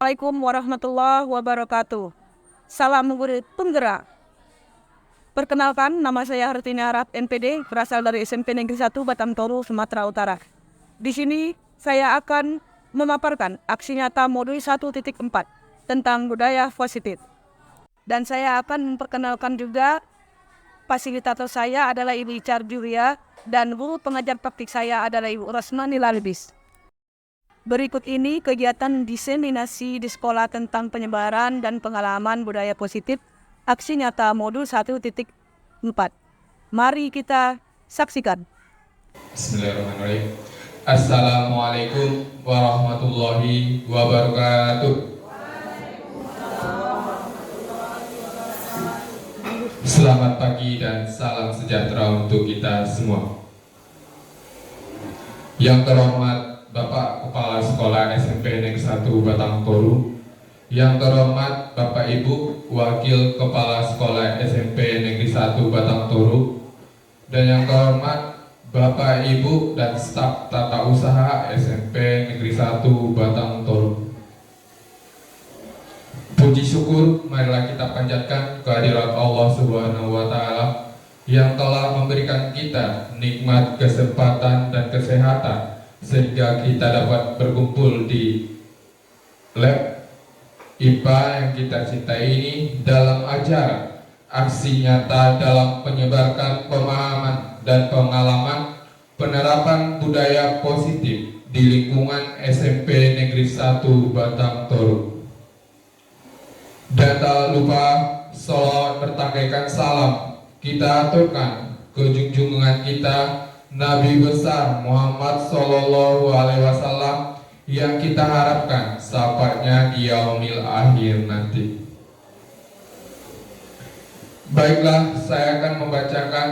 Assalamualaikum warahmatullahi wabarakatuh. Salam murid penggerak. Perkenalkan, nama saya Hartini Harap, NPD, berasal dari SMP Negeri 1 Batam Toru, Sumatera Utara. Di sini saya akan memaparkan aksi nyata modul 1.4 tentang budaya positif. Dan saya akan memperkenalkan juga fasilitator saya adalah Ibu Icar Julia dan guru pengajar praktik saya adalah Ibu Rosmani Lalibis. Berikut ini kegiatan diseminasi di sekolah tentang penyebaran dan pengalaman budaya positif aksi nyata modul 1.4. Mari kita saksikan. Bismillahirrahmanirrahim. Assalamualaikum warahmatullahi wabarakatuh. Selamat pagi dan salam sejahtera untuk kita semua. Yang terhormat Bapak Kepala Sekolah SMP Negeri 1 Batang Toru, yang terhormat Bapak Ibu Wakil Kepala Sekolah SMP Negeri 1 Batang Toru, dan yang terhormat Bapak Ibu dan staf tata usaha SMP Negeri 1 Batang Toru. Puji syukur marilah kita panjatkan kehadirat Allah Subhanahu wa taala yang telah memberikan kita nikmat kesempatan dan kesehatan sehingga kita dapat berkumpul di lab IPA yang kita cintai ini dalam acara aksi nyata dalam menyebarkan pemahaman dan pengalaman penerapan budaya positif di lingkungan SMP Negeri 1 Batang Toru. Dan tak lupa sholawat bertangkaikan salam kita aturkan ke junjungan kita Nabi besar Muhammad Sallallahu Alaihi Wasallam yang kita harapkan syafaatnya di yaumil akhir nanti. Baiklah, saya akan membacakan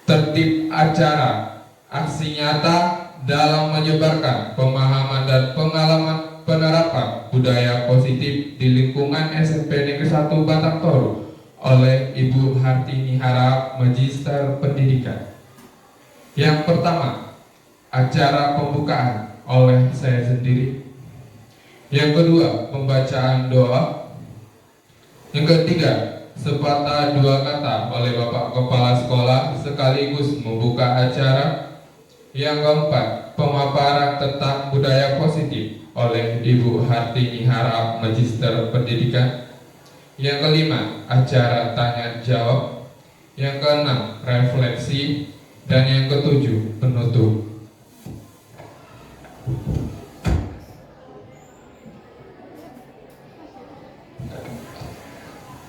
tertib acara aksi nyata dalam menyebarkan pemahaman dan pengalaman penerapan budaya positif di lingkungan SMP Negeri 1 Batang Toru oleh Ibu Hartini Harap, Magister Pendidikan. Yang pertama, acara pembukaan oleh saya sendiri. Yang kedua, pembacaan doa. Yang ketiga, sepatah dua kata oleh Bapak Kepala Sekolah sekaligus membuka acara. Yang keempat, pemaparan tentang budaya positif oleh Ibu Hartini Harap, Magister Pendidikan. Yang kelima, acara tanya jawab. Yang keenam, refleksi. Dan yang ketujuh, penutup.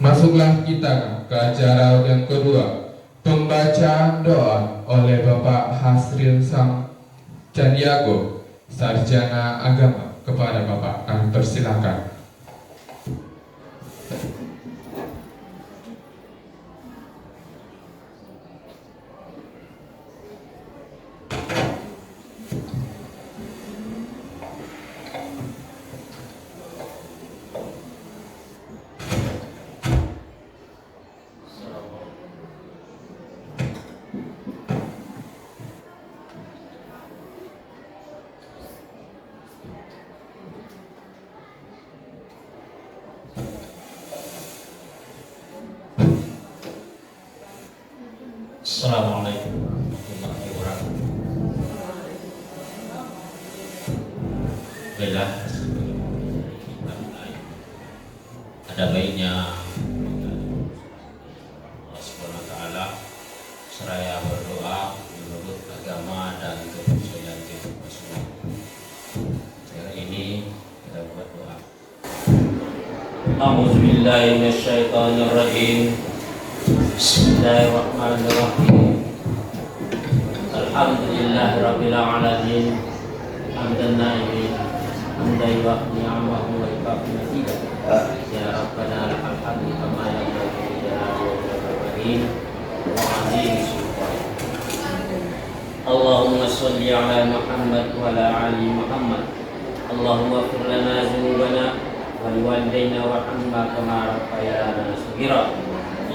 Masuklah kita ke acara yang kedua, pembacaan doa oleh Bapak Hasril Sam Candiago, Sarjana Agama. Kepada Bapak kami persilakan. Assalamualaikum warahmatullahi wabarakatuh. Baiklah, kita mulai. Ada baiknya Allah Subhanahu wa taala seraya berdoa menurut agama dan kepercayaan kita semua. Sekarang ini kita buat doa. A'udzubillahi minasyaitonirrajim. Bismillahirrahmanirrahim. Alhamdulillahirabbil alamin. Hamdan na'imin. Hamdan wa ni'amahu wa iqafi ya Rabbana lakal hamdu kama yanbaghi li jalali wajhika wa 'azimi sultanik. Allahumma shalli ala Muhammad wa ala ali Muhammad. Allahumma ighfir lana dzunubana wa liwalidayna warhamna kama rabbayana shaghira.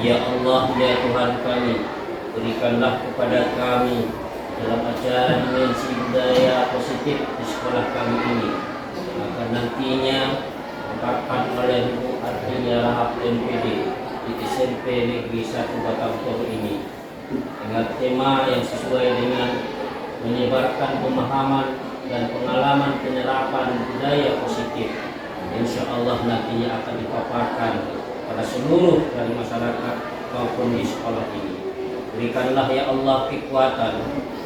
Ya Allah, ya Tuhan kami, berikanlah kepada kami dalam acara dimensi budaya positif di sekolah kami ini yang akan nantinya dipaparkan oleh Bu Artinya Rahab MPD di SMP Negeri 1 Batang Toru ini dengan tema yang sesuai dengan menyebarkan pemahaman dan pengalaman penyerapan budaya positif. Insya Allah nantinya akan dipaparkan pada seluruh dari masyarakat maupun di sekolah ini. Berikanlah ya Allah kekuatan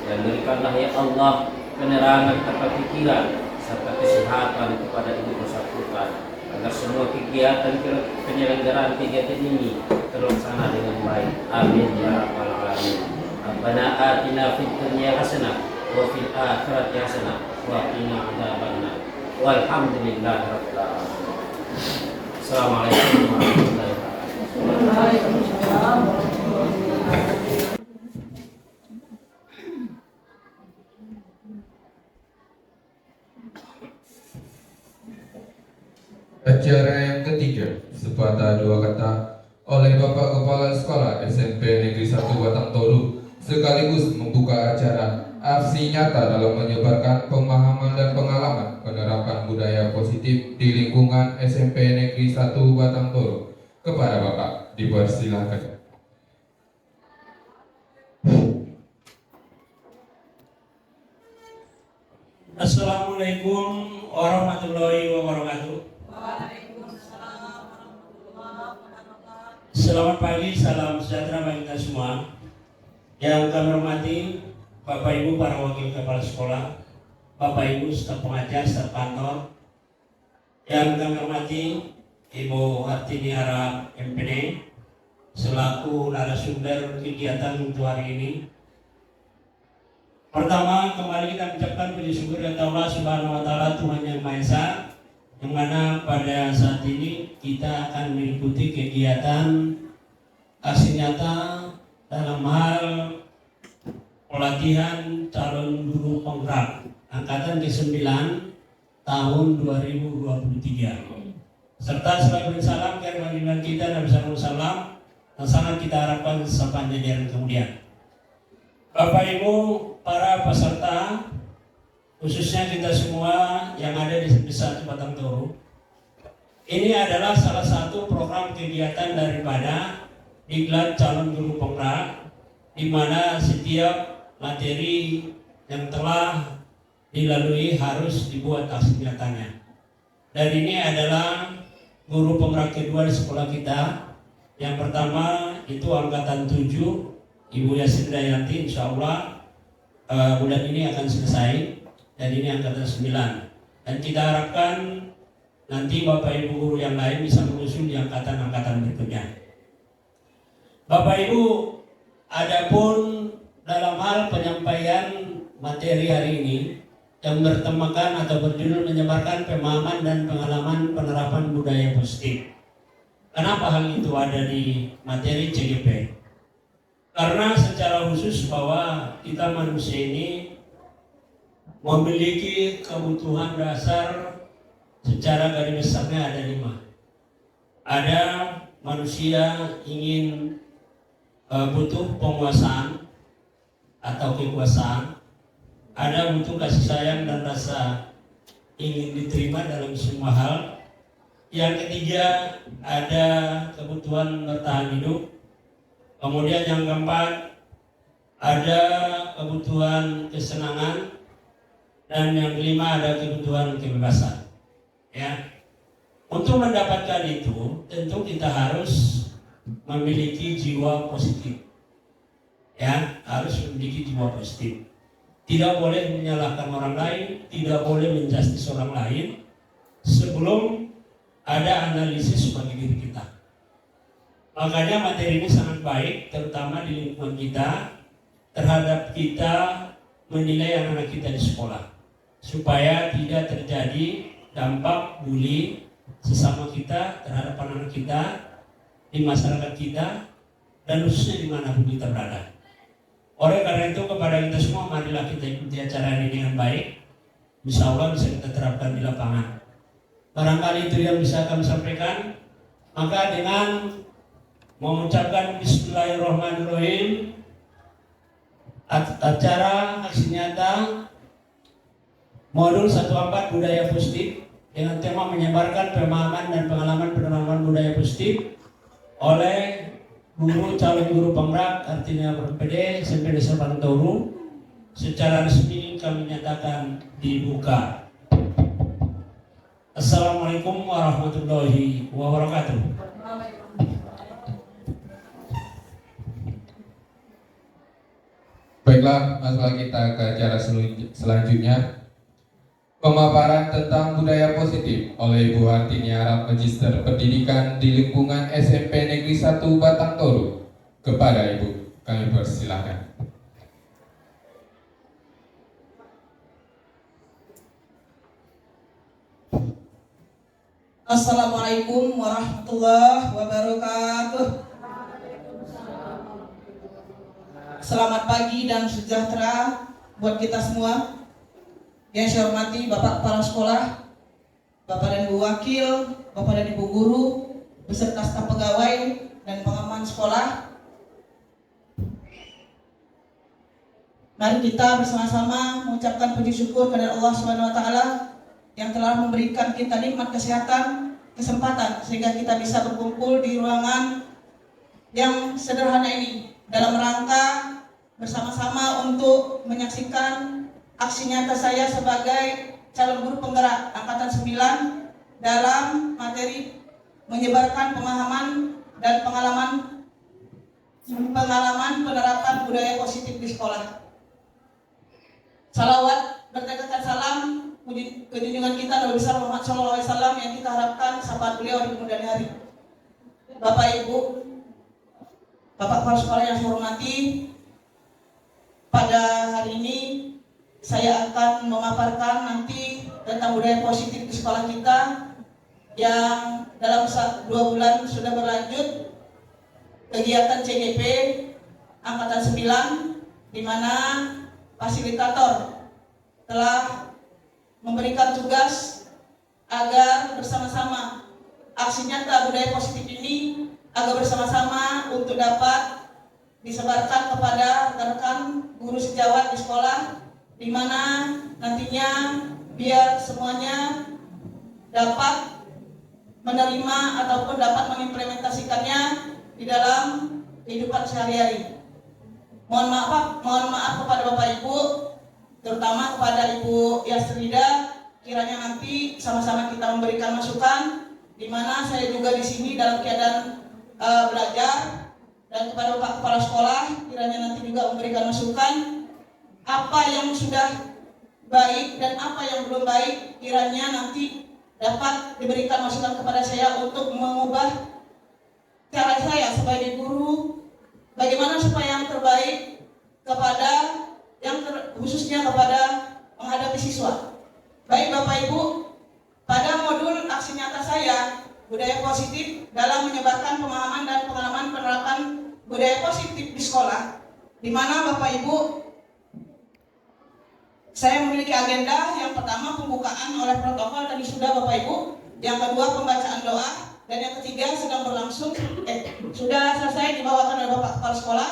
dan berikanlah ya Allah penerangan serta pikiran serta kesehatan kepada ibu bersangkutan agar semua kegiatan penyelenggaraan kegiatan ini terlaksana dengan baik. Amin ya rabbal alamin. Rabbana atina fid dunya hasanah wa fil akhirati hasanah wa qina adzabannar. Walhamdulillahi rabbil alamin. Assalamualaikum warahmatullahi wabarakatuh. Acara yang ketiga, sepatah dua kata oleh Bapak Kepala Sekolah SMP Negeri 1 Batang Toru sekaligus membuka acara aksi nyata dalam menyebarkan pemahaman dan pengalaman penerapan budaya positif di lingkungan SMP Negeri 1 Batang Toru. Kepada Bapak, dipersilakan. Assalamualaikum warahmatullahi wabarakatuh. Selamat pagi, salam sejahtera bagi kita semua. Yang kami hormati Bapak Ibu para wakil kepala sekolah, Bapak Ibu staf pengajar, staf kantor. Yang kami hormati Ibu Hartini Harap MPD selaku narasumber kegiatan untuk hari ini. Pertama, kembali kita mengucapkan puji syukur kepada Allah Subhanahu wa taala, Tuhan yang Maha Esa, yang mana pada saat ini kita akan mengikuti kegiatan aksi nyata dalam hal pelatihan calon guru penggerak angkatan ke-9 tahun 2023. Serta sebagai salam kehadiran kita Nabi sallallahu alaihi wasallam yang sangat kita harapkan sepanjang jalan kemudian. Bapak Ibu para peserta, khususnya kita semua yang ada di Desa Batang Toru, ini adalah salah satu program kegiatan daripada Diklat Calon Guru Penggerak, di mana setiap materi yang telah dilalui harus dibuat aksi nyatanya. Dan ini adalah guru penggerak kedua di sekolah kita. Yang pertama itu angkatan 7, Ibu Yasin Dayanti, insya Allah bulan ini akan selesai. Dan ini angkatan 9. Dan kita harapkan nanti Bapak Ibu guru yang lain bisa menyusul di angkatan-angkatan berikutnya. Bapak Ibu, adapun dalam hal penyampaian materi hari ini yang bertemakan atau berjudul menyebarkan pemahaman dan pengalaman penerapan budaya positif. Kenapa hal itu ada di materi CGP? Karena secara khusus bahwa kita manusia ini memiliki kebutuhan dasar secara garis besarnya ada 5. Ada manusia ingin butuh penguasaan atau kekuasaan, ada butuh kasih sayang dan rasa ingin diterima dalam semua hal. Yang ketiga ada kebutuhan bertahan hidup. Kemudian yang keempat ada kebutuhan kesenangan. Dan yang kelima ada kebutuhan kebebasan. Ya. Untuk mendapatkan itu tentu kita harus memiliki jiwa positif. Ya, harus memiliki jiwa positif. Tidak boleh menyalahkan orang lain, tidak boleh menjustis orang lain sebelum ada analisis bagi diri kita. Makanya materi ini sangat baik, terutama di lingkungan kita, terhadap kita menilai anak-anak kita di sekolah, supaya tidak terjadi dampak bully sesama kita terhadap anak-anak kita di masyarakat kita dan khususnya dimanapun kita berada. Oleh karena itu kepada kita semua, marilah kita ikuti acara ini dengan baik. Insya Allah bisa kita terapkan di lapangan. Barangkali itu yang bisa kami sampaikan. Maka dengan mengucapkan Bismillahirrahmanirrahim, acara aksi nyata modul 14 budaya positif dengan tema menyebarkan pemahaman dan pengalaman budaya positif oleh guru calon guru penggerak artinya PD SMP Desa Pantoru. Secara resmi kami nyatakan dibuka. Assalamualaikum warahmatullahi wabarakatuh. Baiklah, masuk kita ke acara selanjutnya. Pemaparan tentang budaya positif oleh Ibu Hartini Arab, Magister Pendidikan di lingkungan SMP Negeri 1 Batang Toru. Kepada Ibu, kami persilahkan. Assalamualaikum warahmatullahi wabarakatuh. Selamat pagi dan sejahtera buat kita semua. Yang saya hormati Bapak Kepala Sekolah, Bapak dan Ibu Wakil, Bapak dan Ibu Guru, beserta staf pegawai dan pengaman sekolah. Mari kita bersama-sama mengucapkan puji syukur kepada Allah SWT yang telah memberikan kita nikmat kesehatan, kesempatan sehingga kita bisa berkumpul di ruangan yang sederhana ini dalam rangka bersama-sama untuk menyaksikan aksi nyata saya sebagai calon guru penggerak angkatan 9 dalam materi menyebarkan pemahaman dan pengalaman penerapan budaya positif di sekolah. Salawat bertekadkan salam ke junjungan kita Nabi besar Muhammad SAW yang kita harapkan syafaat beliau di kemudian hari. Bapak Ibu, Bapak Kepala Sekolah yang saya hormati, pada hari ini saya akan memaparkan nanti tentang budaya positif di sekolah kita yang dalam 2 bulan sudah berlanjut kegiatan CGP angkatan 9, di mana fasilitator telah memberikan tugas agar bersama-sama aksi nyata budaya positif ini agar bersama-sama untuk dapat disebarkan kepada rekan-rekan guru sejawat di sekolah, di mana nantinya biar semuanya dapat menerima ataupun dapat mengimplementasikannya di dalam kehidupan sehari-hari. Mohon maaf kepada Bapak Ibu, terutama kepada Ibu Yasrida, kiranya nanti sama-sama kita memberikan masukan, di mana saya juga di sini dalam keadaan belajar, dan kepada Bapak Kepala Sekolah kiranya nanti juga memberikan masukan apa yang sudah baik dan apa yang belum baik, kiranya nanti dapat diberikan masukan kepada saya untuk mengubah cara saya sebagai guru, bagaimana supaya yang terbaik kepada khususnya kepada menghadapi siswa. Baik Bapak Ibu, pada modul aksi nyata saya budaya positif dalam menyebarkan pemahaman dan pengalaman penerapan budaya positif di sekolah, di mana Bapak Ibu saya memiliki agenda. Yang pertama pembukaan oleh protokol tadi sudah Bapak Ibu, yang kedua pembacaan doa, dan yang ketiga sedang berlangsung sudah selesai dibawakan oleh Bapak Kepala Sekolah,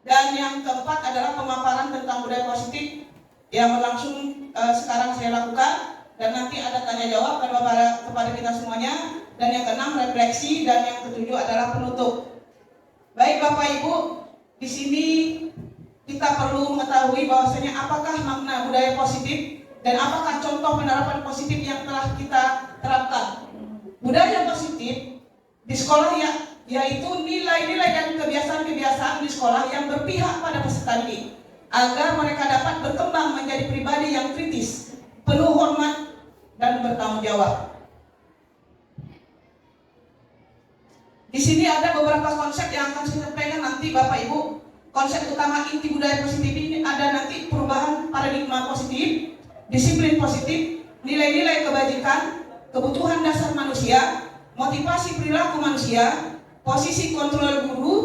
dan yang keempat adalah pemaparan tentang budaya positif yang berlangsung sekarang saya lakukan, dan nanti ada tanya jawab kepada kita semuanya, dan yang keenam refleksi, dan yang ketujuh adalah penutup. Baik Bapak Ibu, di sini kita perlu mengetahui bahwasanya apakah makna budaya positif dan apakah contoh penerapan positif yang telah kita terapkan. Budaya positif di sekolah yaitu nilai-nilai dan kebiasaan-kebiasaan di sekolah yang berpihak pada peserta didik agar mereka dapat berkembang menjadi pribadi yang kritis, penuh hormat dan bertanggung jawab. Di sini ada beberapa konsep yang akan saya sampaikan nanti Bapak Ibu. Konsep utama inti budaya positif ini ada nanti perubahan paradigma positif, disiplin positif, nilai-nilai kebajikan, kebutuhan dasar manusia, motivasi perilaku manusia, posisi kontrol guru,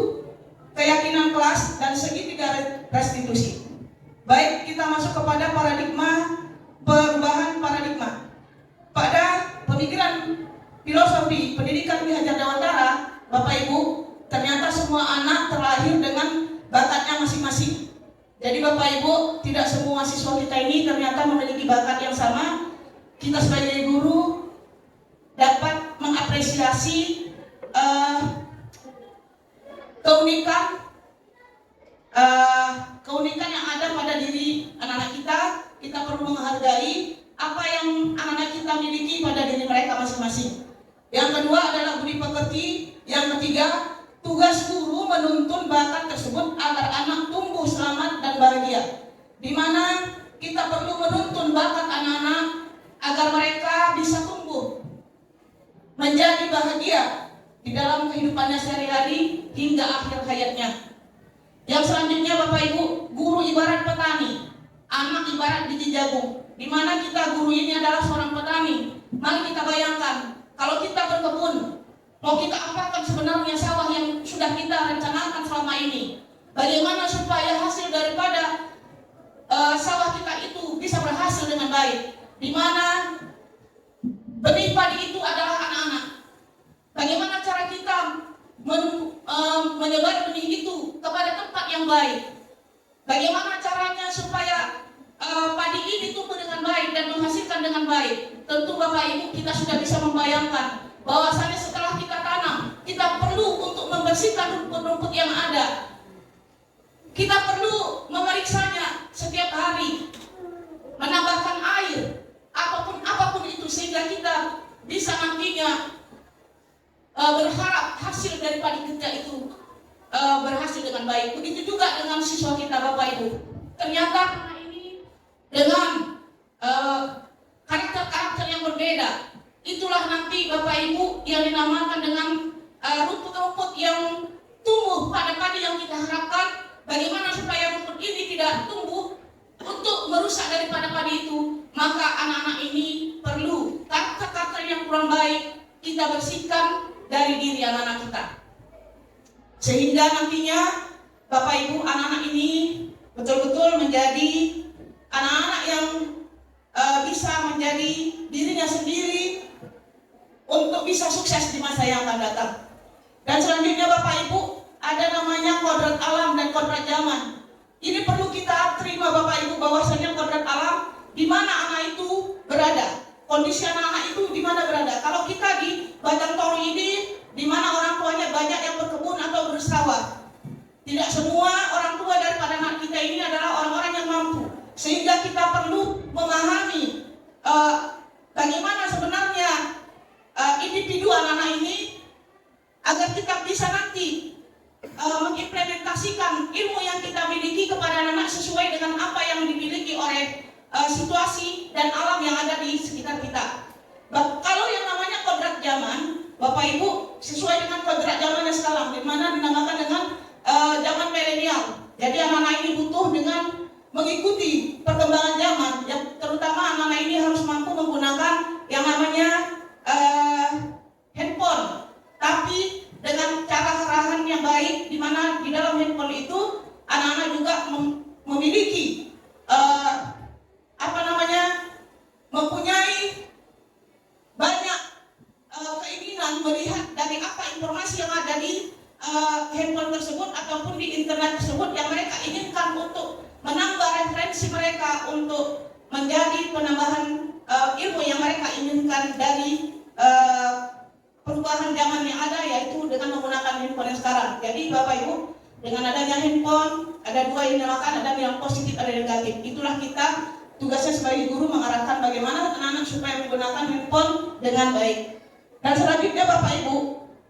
keyakinan kelas, dan segitiga restitusi. Baik, kita masuk kepada perubahan paradigma. Pada pemikiran filosofi pendidikan Ki Hajar Dewantara, Bapak Ibu, ternyata semua anak terlahir dengan bakatnya masing-masing. Jadi Bapak Ibu, tidak semua siswa kita ini ternyata memiliki bakat yang sama. kita sebagai guru dapat mengapresiasi keunikan yang ada pada diri anak-anak kita. Kita perlu menghargai apa yang anak-anak kita miliki pada diri mereka masing-masing. Yang kedua adalah budi pekerti. Yang ketiga, tugas guru menuntun bakat tersebut agar anak tumbuh selamat dan bahagia. Di mana kita perlu menuntun bakat anak-anak agar mereka bisa tumbuh menjadi bahagia di dalam kehidupannya sehari-hari hingga akhir hayatnya. Yang selanjutnya Bapak Ibu, guru ibarat petani, anak ibarat biji jagung. Di mana kita guru ini adalah seorang petani. Mari kita bayangkan, kalau kita berkebun, mau kita apakan sebenarnya sawah yang sudah kita rencanakan selama ini. Bagaimana supaya hasil daripada sawah kita itu bisa berhasil dengan baik. Di mana benih padi itu adalah anak-anak. Bagaimana cara kita menyebar benih itu kepada tempat yang baik? Bagaimana caranya supaya padi ini tumbuh dengan baik dan menghasilkan dengan baik? Tentu Bapak Ibu kita sudah bisa membayangkan bahwasanya setelah kita tanam, kita perlu untuk membersihkan rumput-rumput yang ada. Kita perlu memeriksanya setiap hari, menambahkan air, apapun itu, sehingga kita bisa nantinya berharap hasil dari padi kita itu berhasil dengan baik. Begitu juga dengan siswa kita Bapak Ibu. Ternyata anak ini dengan karakter-karakter yang berbeda, itulah nanti Bapak Ibu yang dinamakan dengan rumput-rumput yang tumbuh pada padi yang kita harapkan. Bagaimana supaya rumput ini tidak tumbuh untuk merusak daripada padi itu? Maka anak-anak ini perlu karakter-karakter yang kurang baik kita bersihkan dari diri anak-anak kita, sehingga nantinya Bapak Ibu anak-anak ini betul-betul menjadi anak-anak yang bisa menjadi dirinya sendiri untuk bisa sukses di masa yang akan datang. Dan selanjutnya Bapak Ibu, ada namanya kodrat alam dan kodrat zaman. Ini perlu kita terima Bapak Ibu, bahwasanya kodrat alam di mana anak itu berada, kondisi anak-anak itu di mana berada. Kalau kita di Batang Toru ini, di mana orang tuanya banyak yang berkebun atau bersawah, tidak semua orang tua daripada anak kita ini adalah orang-orang yang mampu. Sehingga kita perlu memahami bagaimana sebenarnya individu anak-anak ini, agar kita bisa nanti mengimplementasikan ilmu yang kita miliki kepada anak-anak sesuai dengan apa yang dimiliki oleh situasi dan alam yang ada di sekitar kita. Kalau yang namanya kodrat zaman, Bapak Ibu, sesuai dengan kodrat zamannya sekarang, di mana dinamakan dengan zaman milenial. Jadi anak-anak ini butuh dengan mengikuti perkembangan zaman, yang terutama anak-anak ini harus mampu menggunakan yang namanya handphone, tapi dengan cara arahan yang baik, di mana di dalam handphone itu anak-anak juga memiliki mempunyai banyak keinginan melihat dari apa informasi yang ada di handphone tersebut ataupun di internet tersebut yang mereka inginkan untuk menambah referensi mereka untuk menjadi penambahan ilmu yang mereka inginkan dari perubahan zaman yang ada, yaitu dengan menggunakan handphone yang sekarang. Jadi Bapak Ibu, dengan adanya handphone ada dua yang dinamakan, ada yang positif, ada yang negatif. Itulah kita tugasnya sebagai guru mengarahkan bagaimana anak-anak supaya menggunakan handphone dengan baik. Dan selanjutnya Bapak Ibu,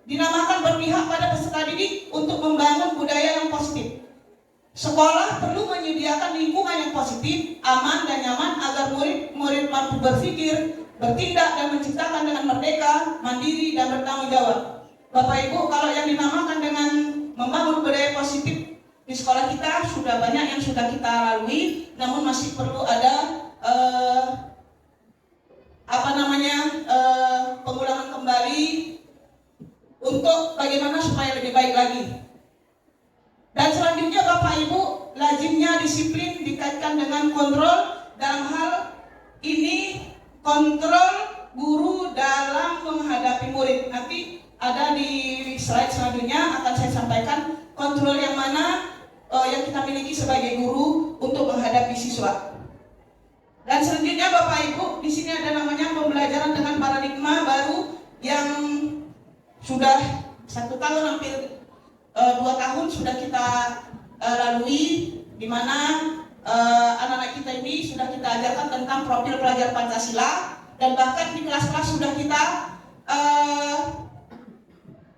dinamakan berpihak pada peserta didik untuk membangun budaya yang positif. Sekolah perlu menyediakan lingkungan yang positif, aman dan nyaman agar murid-murid mampu berpikir, bertindak dan menciptakan dengan merdeka, mandiri dan bertanggung jawab. Bapak Ibu, kalau yang dinamakan dengan membangun budaya positif di sekolah kita sudah banyak yang sudah kita lalui, namun masih perlu ada pengulangan kembali untuk bagaimana supaya lebih baik lagi. Dan selanjutnya Bapak Ibu, lazimnya disiplin dikaitkan dengan kontrol. Dalam hal ini kontrol guru dalam menghadapi murid. Nanti ada di slide selanjutnya akan saya sampaikan kontrol yang mana yang kita miliki sebagai guru untuk menghadapi siswa. Dan selanjutnya Bapak Ibu, di sini ada namanya pembelajaran dengan paradigma baru yang sudah 1 tahun hampir 2 tahun sudah kita lalui, di mana anak-anak kita ini sudah kita ajarkan tentang profil pelajar Pancasila, dan bahkan di kelas-kelas sudah kita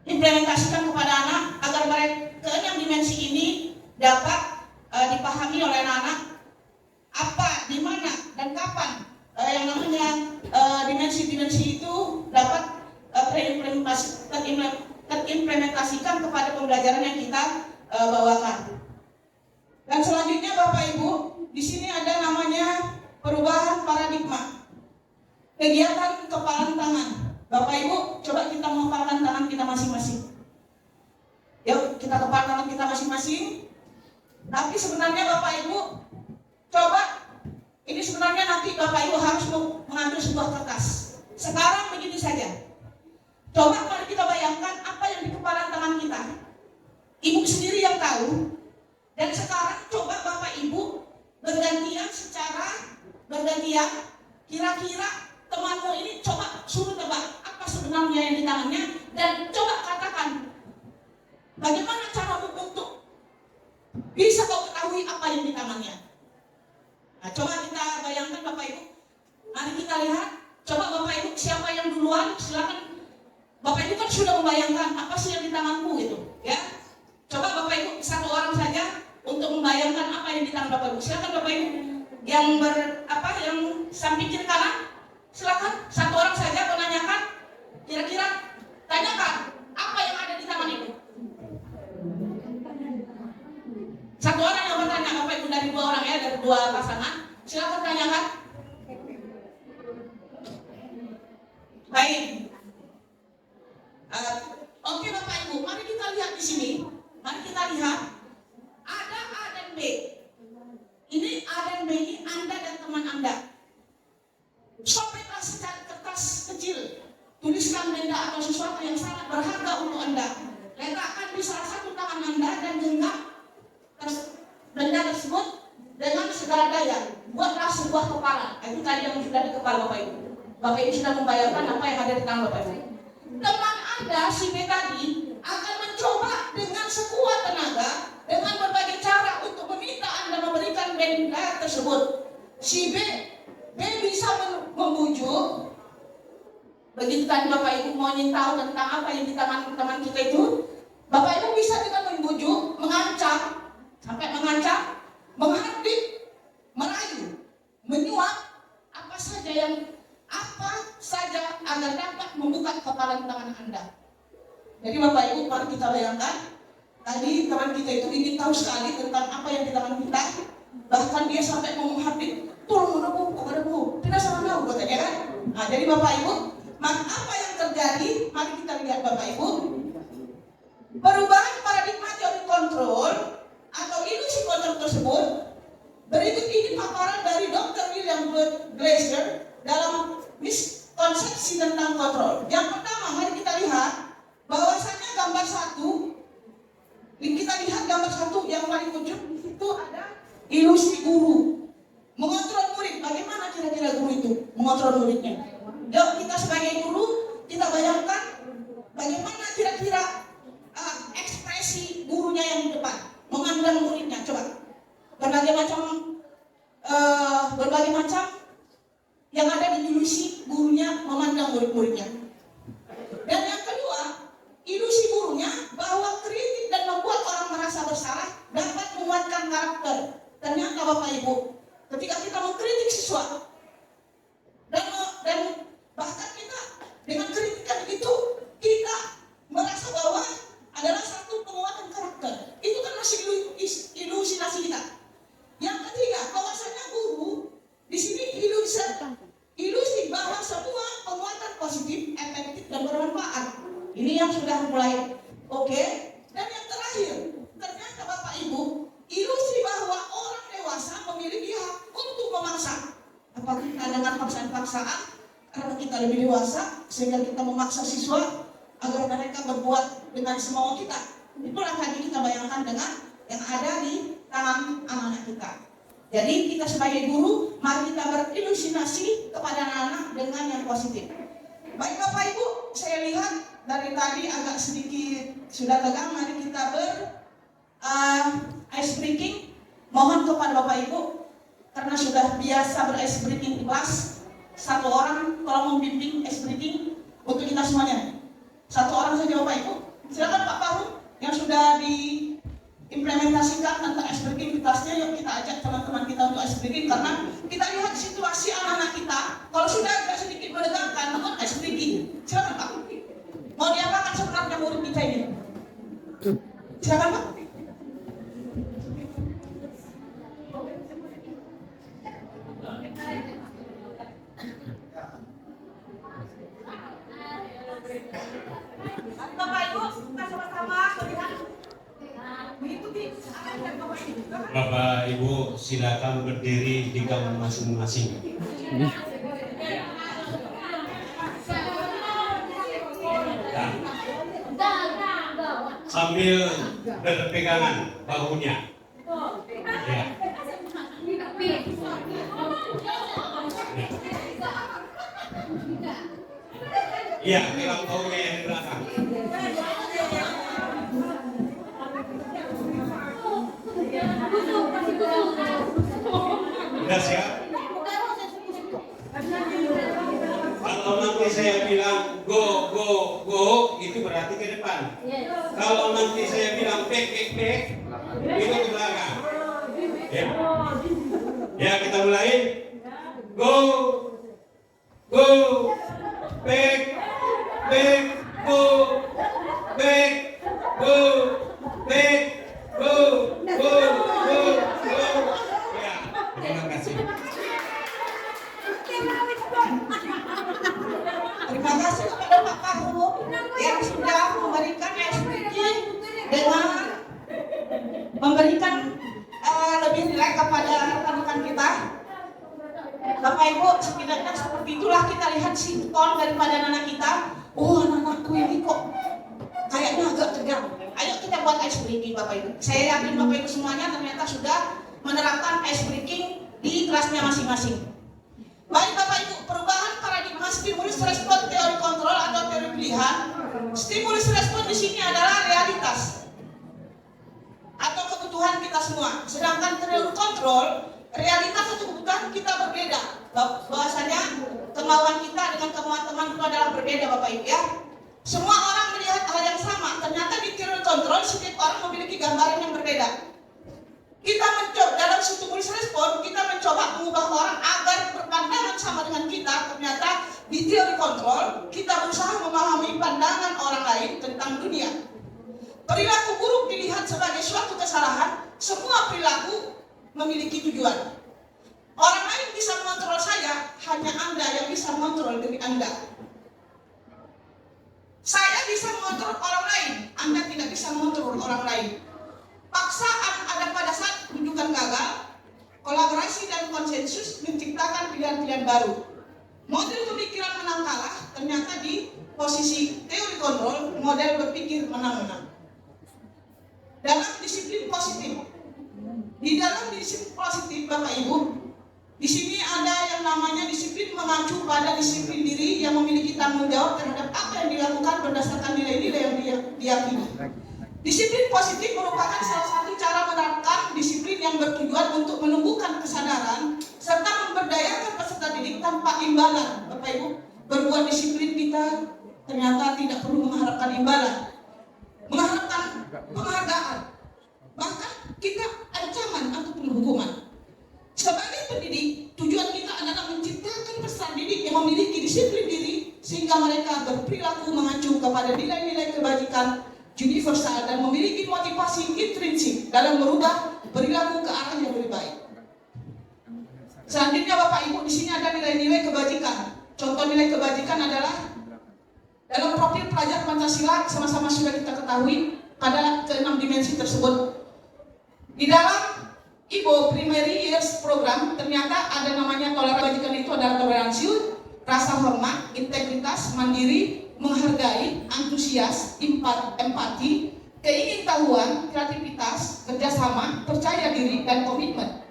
implementasikan kepada anak agar mereka yang dimensi ini dapat dipahami oleh anak-anak apa, di mana, dan kapan yang namanya dimensi-dimensi itu dapat terimplementasikan kepada pembelajaran yang kita bawakan. Dan selanjutnya Bapak Ibu, di sini ada namanya perubahan paradigma. Kegiatan kepalan tangan. Bapak Ibu, coba kita mengepalkan tangan kita masing-masing. Yuk, kita kepalan tangan kita masing-masing. Tapi sebenarnya Bapak Ibu, coba, ini sebenarnya nanti Bapak Ibu harus mengambil sebuah kertas. Sekarang begini saja. Coba mari kita bayangkan apa yang di kepala tangan kita. Ibu sendiri yang tahu. Dan sekarang coba Bapak Ibu bergantian kira-kira temanmu ini coba suruh tebak apa sebenarnya yang di tangannya, dan coba katakan bagaimana caramu untuk bisa kau ketahui apa yang di tangannya. Nah, coba kita bayangkan Bapak Ibu. Mari kita lihat. Coba Bapak Ibu, siapa yang duluan? Silakan. Bapak Ibu kan sudah membayangkan apa sih yang di tanganmu gitu, ya. Coba Bapak Ibu 1 orang saja untuk membayangkan apa yang di tangan Bapak Ibu. Silakan Bapak Ibu yang yang samping kiri kanan. Silakan 1 orang saja menanyakan. Kira-kira tanyakan apa yang ada di tangan Ibu. 1 orang yang bertanya, Bapak Ibu, dari 2 orang ya, dari 2 pasangan. Silakan tanyakan. Baik. Oke Bapak Ibu, mari kita lihat di sini. Mari kita lihat ada A dan B. Ini A dan B ini Anda dan teman Anda. Sobeklah secari kertas kecil. Tuliskan benda atau sesuatu yang sangat berharga untuk Anda. Letakkan di salah satu tangan Anda dan genggam benda tersebut dengan segala daya. Buatlah sebuah kepala. Itu tadi yang sudah di kepala Bapak Ibu. Bapak Ibu sudah membayangkan apa yang ada di tangan Bapak Ibu. Teman Anda, si B tadi, akan mencoba dengan sekuat tenaga, dengan berbagai cara untuk meminta Anda memberikan benda tersebut. Si B bisa membujuk. Begitu tadi Bapak Ibu mau ingin tahu tentang apa yang di tangan teman kita itu, Bapak Ibu bisa dengan membujuk, mengancam, sampai mengancam, menghardik, merayu, menyuap, apa saja agar dapat membuka kepala tangan Anda. Jadi Bapak Ibu, mari kita bayangkan, tadi teman kita itu ingin tahu sekali tentang apa yang di tangan kita, bahkan dia sampai mau menghardik, tolong menepuk, tidak salah tahu katanya kan. Nah, jadi Bapak Ibu, apa yang terjadi? Mari kita lihat Bapak Ibu. Perubahan paradigma teori kontrol atau ilusi kontrol tersebut. Berikut ini paparan dari Dr. William Glasser dalam miskonsepsi tentang kontrol. Yang pertama, mari kita lihat bahwasanya gambar 1. Kita lihat gambar 1 yang paling ujung, di situ ada ilusi guru mengontrol murid. Bagaimana kira-kira guru itu mengontrol muridnya? Yuk, kita sebagai guru, kita bayangkan bagaimana kira-kira ekspresi gurunya yang di depan memandang muridnya. Coba berbagai macam yang ada di ilusi gurunya memandang murid-muridnya. Dan yang kedua, ilusi gurunya bahwa kritik dan membuat orang merasa bersalah dapat menguatkan karakter. Ternyata Bapak Ibu, ketika kita mengkritik siswa dan bahkan kita dengan kritikan itu kita merasa bahwa adalah satu penguatan karakter. Itu kan masih ilusinasi kita. Yang ketiga, bahwasanya guru di sini ilusi bahwa semua penguatan positif, efektif dan bermanfaat. Ini yang sudah mulai oke. Dan yang terakhir, ternyata Bapak Ibu, ilusi bahwa orang dewasa memiliki hak untuk memaksa. Apakah kita dengan paksaan-paksaan karena kita lebih dewasa sehingga kita memaksa siswa agar mereka berbuat dengan semau kita. Itulah tadi kita bayangkan dengan yang ada di tangan anak-anak kita. Jadi kita sebagai guru, mari kita berilusinasi kepada anak-anak dengan yang positif. Baik Bapak Ibu, saya lihat dari tadi agak sedikit sudah tegang, mari kita ice breaking. Mohon kepada Bapak Ibu, karena sudah biasa ice breaking di kelas, satu orang tolong membimbing ice breaking untuk kita semuanya. Satu orang saja Bapak Ibu. Silakan Pak Faruk yang sudah diimplementasikan tentang ice breaking di kelasnya. Yuk kita ajak teman-teman kita untuk ice breaking, karena kita lihat situasi anak-anak kita kalau sudah agak sedikit menegangkan, mohon ice breaking. Silakan Pak. Mau diapakan sebenarnya murid kita ini? Silakan Pak. Bapak Ibu, kita sama-sama melihat mengikuti arahan Bapak Ibu. Bapak Ibu silakan berdiri di kamar masing-masing. Sambil berpegangan bahunya. Ya. Iya, pegang bahunya yang di belakang. Sudah siap? Kalau nanti saya bilang go, itu berarti ke depan. Kalau nanti saya bilang back, itu ke belakang. Ya, ya kita mulai. Go, back, go, back, go. Ya, terima kasih. Terima kasih kepada Pak Faruk yang sudah memberikan ekspresi dengan memberikan lebih nilai kepada rekan-rekan kita. Bapak Ibu, setidaknya seperti itulah kita lihat simptom daripada anak kita. Oh, anak-anakku ini kok kayaknya agak tegang. Ayo kita buat ice breaking Bapak Ibu. Saya yakin Bapak Ibu semuanya ternyata sudah menerapkan ice breaking di kelasnya masing-masing. Baik Bapak Ibu, perubahan paradigma stimulus respon teori kontrol atau teori pilihan. Stimulus respon di sini adalah realitas atau kebutuhan kita semua. Sedangkan teori kontrol, realitas atau kebutuhan kita berbeda. Bahwasanya kemauan kita dengan kemauan teman itu adalah berbeda Bapak Ibu ya. Semua orang melihat hal yang sama. Ternyata di teori kontrol setiap orang memiliki gambaran yang berbeda. Kita mencoba dalam stimulus respon, kita mencoba mengubah orang agar berpandangan sama dengan kita. Ternyata di teori kontrol, kita berusaha memahami pandangan orang lain tentang dunia. Perilaku buruk dilihat sebagai suatu kesalahan. Semua perilaku memiliki tujuan. Orang lain bisa mengontrol saya, hanya Anda yang bisa mengontrol diri Anda. Saya bisa mengontrol orang lain, Anda tidak bisa mengontrol orang lain. Paksaan ada pada saat tunjukkan gagal, kolaborasi dan konsensus menciptakan pilihan-pilihan baru. Model pemikiran menang kalah ternyata di posisi teori kontrol, model berpikir menang-menang. Dalam disiplin positif, di dalam disiplin positif Bapak Ibu, di sini ada yang namanya disiplin mengacu pada disiplin diri yang memiliki tanggung jawab terhadap apa yang dilakukan berdasarkan nilai-nilai yang diyakini. Disiplin positif merupakan salah satu cara menerapkan disiplin yang bertujuan untuk menumbuhkan kesadaran serta memberdayakan peserta didik tanpa imbalan. Bapak Ibu, berbuat disiplin kita ternyata tidak perlu mengharapkan imbalan, mengharapkan penghargaan, bahkan kita ancaman ataupun hukuman. Sebagai pendidik, tujuan kita adalah menciptakan peserta didik yang memiliki disiplin diri sehingga mereka berperilaku mengacu kepada nilai-nilai kebajikan universal dan memiliki motivasi intrinsik dalam merubah perilaku ke arah yang lebih baik. Selanjutnya Bapak Ibu, di sini ada nilai-nilai kebajikan. Contoh nilai kebajikan adalah dalam profil pelajar Pancasila sama-sama sudah kita ketahui pada ke-6 dimensi tersebut. Di dalam IBO Primary Years Program ternyata ada namanya kebajikan itu adalah toleransi, rasa hormat, integritas, mandiri, menghargai, antusias, empati, keingintahuan, kreativitas, kerjasama, percaya diri, dan komitmen.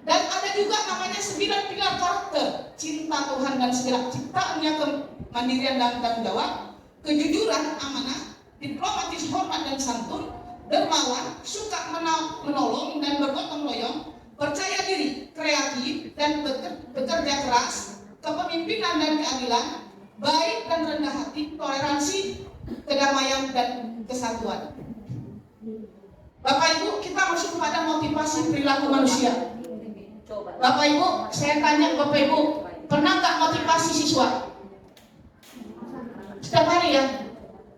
Dan ada juga namanya 9 pilar karakter: cinta Tuhan dan segala ciptaannya, kemandirian dan tanggung jawab, kejujuran, amanah, diplomatis, hormat dan santun, dermawan, suka menolong dan bergotong royong, percaya diri, kreatif dan bekerja keras, kepemimpinan dan keadilan, baik dan rendah hati, toleransi, kedamaian dan kesatuan. Bapak Ibu, kita masuk kepada motivasi perilaku manusia. Bapak Ibu, saya tanya Bapak Ibu, pernah nggak motivasi siswa? Setiap hari ya?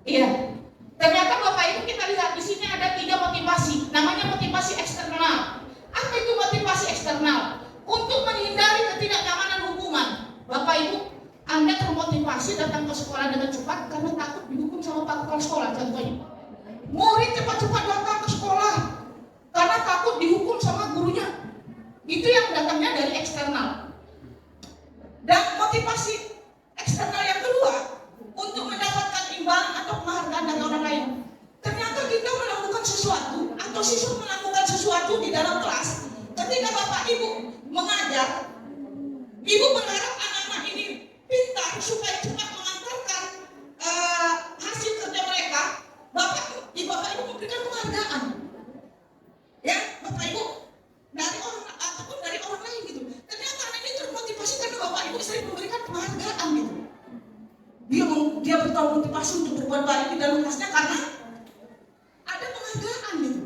Iya. Ternyata Bapak Ibu, kita lihat di sini ada 3 motivasi. Namanya motivasi eksternal. Apa itu motivasi eksternal? Untuk menghindari ketidaknyamanan hukuman. Bapak Ibu, Anda termotivasi datang ke sekolah dengan cepat karena takut dihukum sama pak kepala sekolah, contohnya. Murid cepat-cepat datang ke sekolah karena takut dihukum sama gurunya. Itu yang datangnya dari eksternal. Dan motivasi eksternal yang kedua, untuk mendapatkan imbalan atau penghargaan dari orang lain. Ternyata kita melakukan sesuatu atau siswa melakukan sesuatu di dalam kelas. Ketika Bapak Ibu mengajar, Ibu berharap anak-anak ini pintar supaya cepat mengantarkan hasil kerja mereka. Bapak Ibu memberikan penghargaan. Ya, Bapak Ibu, dari orang ataupun dari orang lain gitu. Ternyata anak ini termotivasi karena Bapak Ibu sering memberikan penghargaan gitu. Dia bermotivasi untuk berbuat baik di dalam kelasnya karena ada penghargaan gitu.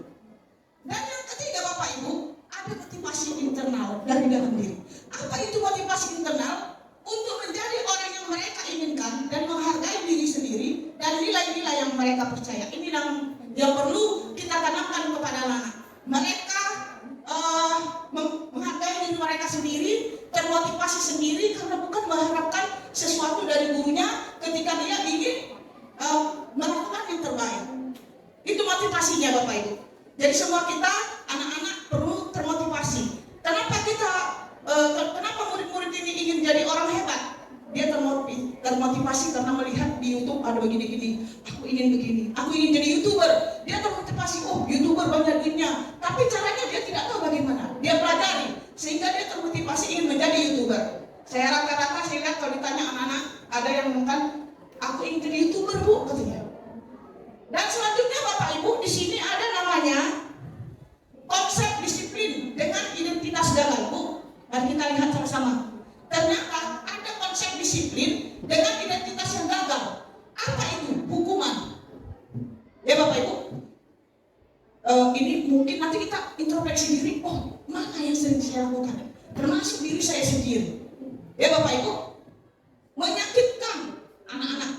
Dan yang ketiga Bapak Ibu, ada motivasi internal dari dalam diri. Apa itu motivasi internal? Untuk menjadi orang yang mereka inginkan dan menghargai diri sendiri dan nilai-nilai yang mereka percaya. Ini yang perlu kita tanamkan kepada anak-anak. Mereka menghargai diri mereka sendiri, termotivasi sendiri karena bukan mengharapkan sesuatu dari gurunya ketika dia ingin melakukan yang terbaik. Itu motivasinya Bapak Ibu. Jadi semua kita anak-anak perlu termotivasi. Kenapa murid-murid ini ingin jadi orang hebat? Dia termotivasi karena melihat di YouTube ada begini-gini. Aku ingin begini. Aku ingin jadi YouTuber. Dia termotivasi, oh YouTuber banyak duitnya. Tapi caranya dia tidak tahu bagaimana. Dia pelajari sehingga dia termotivasi ingin menjadi YouTuber. Saya rata-rata saya lihat kalau ditanya anak-anak, ada yang mengatakan, aku ingin jadi YouTuber Bu, katanya. Dan selanjutnya Bapak Ibu, di sini ada namanya konsep disiplin dengan identitas gagal Bu. Mari kita lihat sama-sama. Ternyata ada konsep disiplin dengan identitas yang gagal. Apa itu? Hukuman. Ya Bapak Ibu, ini mungkin nanti kita introspeksi diri. Oh, mana yang sering saya lakukan? Termasuk diri saya sendiri. Ya Bapak Ibu, menyakitkan anak-anak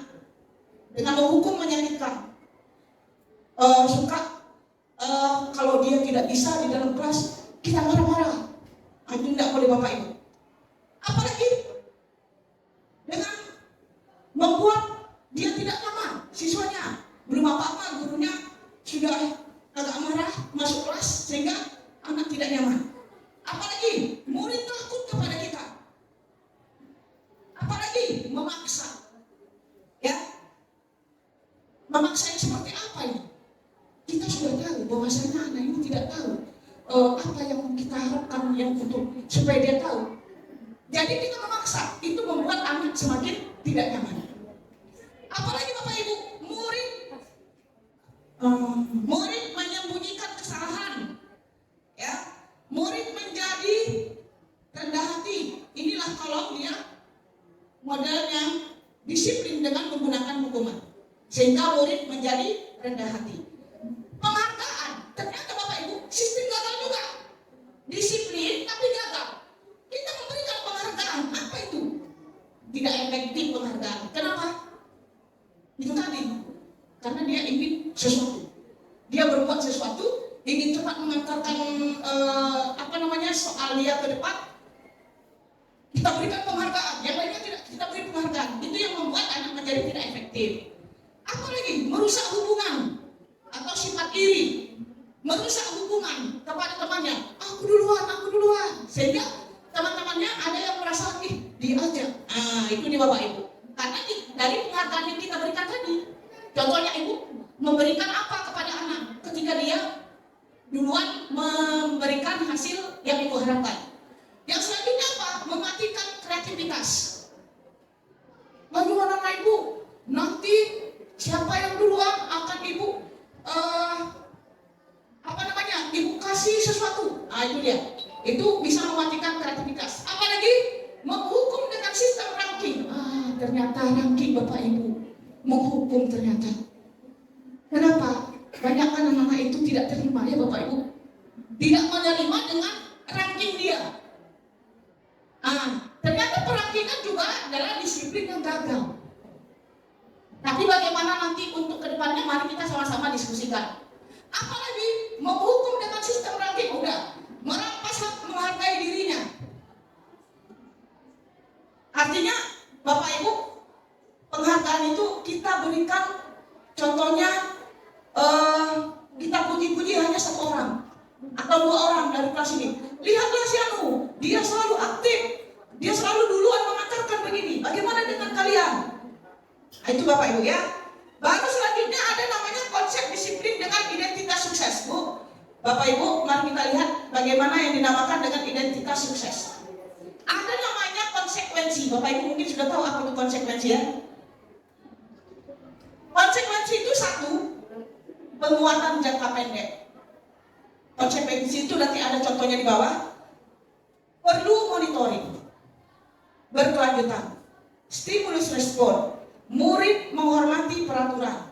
dengan menghukum menyakitkan. Kalau dia tidak bisa di dalam kelas, kita marah-marah. Itu tidak boleh Bapak Ibu. Apalagi dengan membuat dia tidak nyaman, siswanya belum apa-apa, gurunya sudah agak marah masuk kelas sehingga anak tidak nyaman. Apalagi murid takut kepada kita. Apalagi memaksa, ya, memaksa yang seperti apa ini? Kita sudah tahu bahwasanya anak ini tidak tahu apa yang kita harapkan yang untuk supaya dia tahu. Jadi kita memaksa, itu membuat anak semakin tidak nyaman. Apalagi Bapak Ibu, murid menyembunyikan kesalahan, ya, murid menjadi rendah hati. Inilah kalau dia modelnya disiplin dengan menggunakan hukuman, sehingga murid menjadi rendah hati. Penghargaan, ternyata Bapak Ibu, sistem gagal juga. Disiplin tapi gagal. Kita memberikan penghargaan, apa itu? Tidak efektif penghargaan. Kenapa? Itu tadi, karena dia ingin sesuatu. Dia berbuat sesuatu, ingin cepat mengantarkan soal dia ke depan. Kita berikan penghargaan, yang lainnya tidak kita beri penghargaan. Itu yang membuat anak menjadi tidak efektif. Apalagi merusak hubungan atau sifat iri, merusak hubungan kepada temannya. Aku duluan, sehingga teman-temannya ada yang merasa dia aja. Itu nih Bapak Ibu. Karena dari penghargaan yang kita berikan tadi, contohnya Ibu memberikan apa kepada anak ketika dia duluan memberikan hasil yang Ibu harapkan. Yang selanjutnya apa? Mematikan kreativitas. Bagaimana Ibu? Nanti siapa yang duluan akan Ibu Ibu kasih sesuatu. Itu dia. Itu bisa mematikan kreativitas. Apalagi menghukum dengan sistem ranking. Ternyata ranking Bapak Ibu menghukum ternyata. Kenapa? Banyak anak-anak itu tidak terima ya Bapak Ibu. Tidak menerima dengan ranking dia. Ternyata perankingan juga adalah disiplin yang gagal. Tapi bagaimana nanti untuk kedepannya, mari kita sama-sama diskusikan. Apalagi menghukum dengan sistem ranking, udah merampas hak menghargai dirinya. Artinya Bapak Ibu, penghargaan itu kita berikan, contohnya kita puji-puji hanya satu orang atau 2 orang dari kelas ini. Lihatlah si Anu, dia selalu aktif, dia selalu duluan mengantarkan begini. Bagaimana dengan kalian? Itu Bapak Ibu ya. Baru selanjutnya ada namanya konsep disiplin dengan identitas sukses, Bu. Bapak Ibu, mari kita lihat bagaimana yang dinamakan dengan identitas sukses. Ada namanya konsekuensi. Bapak Ibu mungkin sudah tahu apa itu konsekuensi ya. Konsekuensi itu satu, penguatan jangka pendek. Konsekuensi itu nanti ada contohnya di bawah. Perlu monitoring berkelanjutan, stimulus respon, murid menghormati peraturan,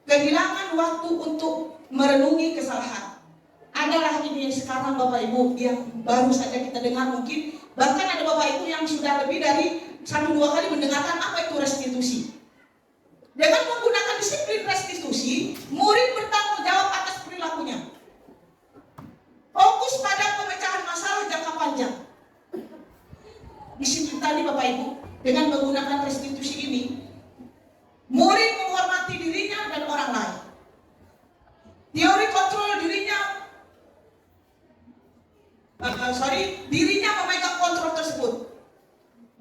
kehilangan waktu untuk merenungi kesalahan. Adalah ini sekarang Bapak Ibu yang baru saja kita dengar mungkin. Bahkan ada Bapak Ibu yang sudah lebih dari 1-2 kali mendengarkan apa itu restitusi. Dengan menggunakan disiplin restitusi, murid bertanggung jawab atas perilakunya. Fokus pada pemecahan masalah jangka panjang. Disiplin tadi Bapak Ibu, dengan menggunakan restitusi ini, murid menghormati dirinya dan orang lain. Teori kontrol dirinya memegang kontrol tersebut.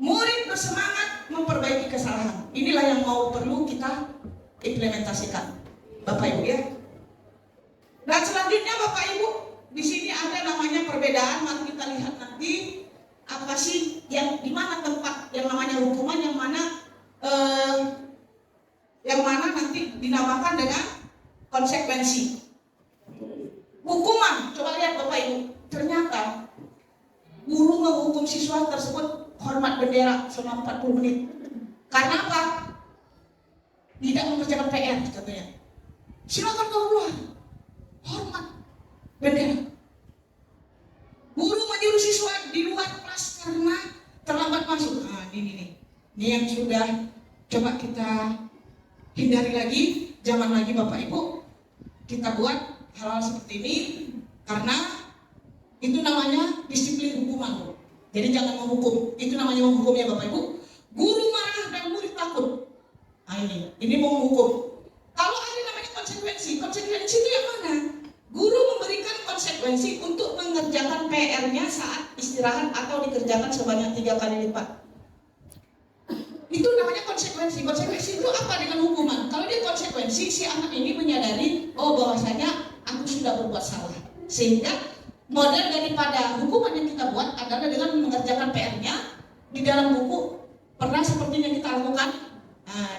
Murid bersemangat memperbaiki kesalahan. Inilah yang perlu kita implementasikan, Bapak Ibu ya. Dan selanjutnya Bapak Ibu, di sini ada namanya perbedaan. Mari kita lihat nanti apa sih yang di mana tempat yang namanya hukuman, yang mana nanti dinamakan dengan konsekuensi. Hukuman, coba lihat Bapak Ibu, ternyata guru menghukum siswa tersebut hormat bendera selama 40 menit. Karena apa? Tidak mengerjakan PR katanya. Silakan kau keluar. Hormat bendera. Guru menyuruh siswa di luar kelas karena terlambat masuk. Ini yang sudah coba kita hindari lagi. Jangan lagi Bapak Ibu kita buat hal-hal seperti ini, karena itu namanya disiplin hukuman. Jadi jangan menghukum. Itu namanya menghukum ya Bapak Ibu. Guru marah dan murid takut. Ini mau menghukum. Kalau ada namanya konsekuensi itu yang mana? Guru memberikan konsekuensi untuk mengerjakan PR-nya saat istirahat atau dikerjakan sebanyak 3 kali lipat. Itu namanya konsekuensi. Konsekuensi itu apa dengan hukuman? Kalau dia konsekuensi, si anak ini menyadari, bahwasanya aku sudah berbuat salah. Sehingga model daripada hukuman yang kita buat adalah dengan mengerjakan PR-nya di dalam buku. Pernah seperti yang kita lakukan?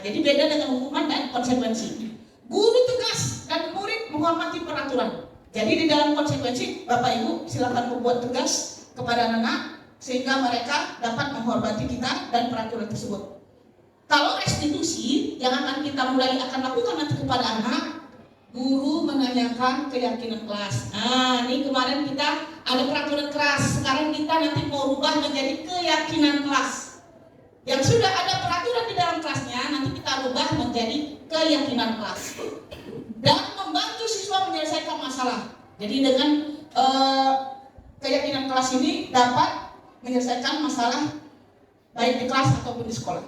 Jadi beda dengan hukuman dan konsekuensi. Guru tegas dan murid menghormati peraturan. Jadi di dalam konsekuensi, Bapak Ibu silakan membuat tegas kepada anak sehingga mereka dapat menghormati kita dan peraturan tersebut. Kalau restitusi yang akan kita mulai akan lakukan nanti kepada anak, guru menanyakan keyakinan kelas. Ini kemarin kita ada peraturan kelas, sekarang kita nanti mau rubah menjadi keyakinan kelas. Yang sudah ada peraturan di dalam kelasnya, nanti kita rubah menjadi keyakinan kelas. Dan membantu siswa menyelesaikan masalah. Jadi dengan keyakinan kelas ini dapat menyelesaikan masalah baik di kelas ataupun di sekolah.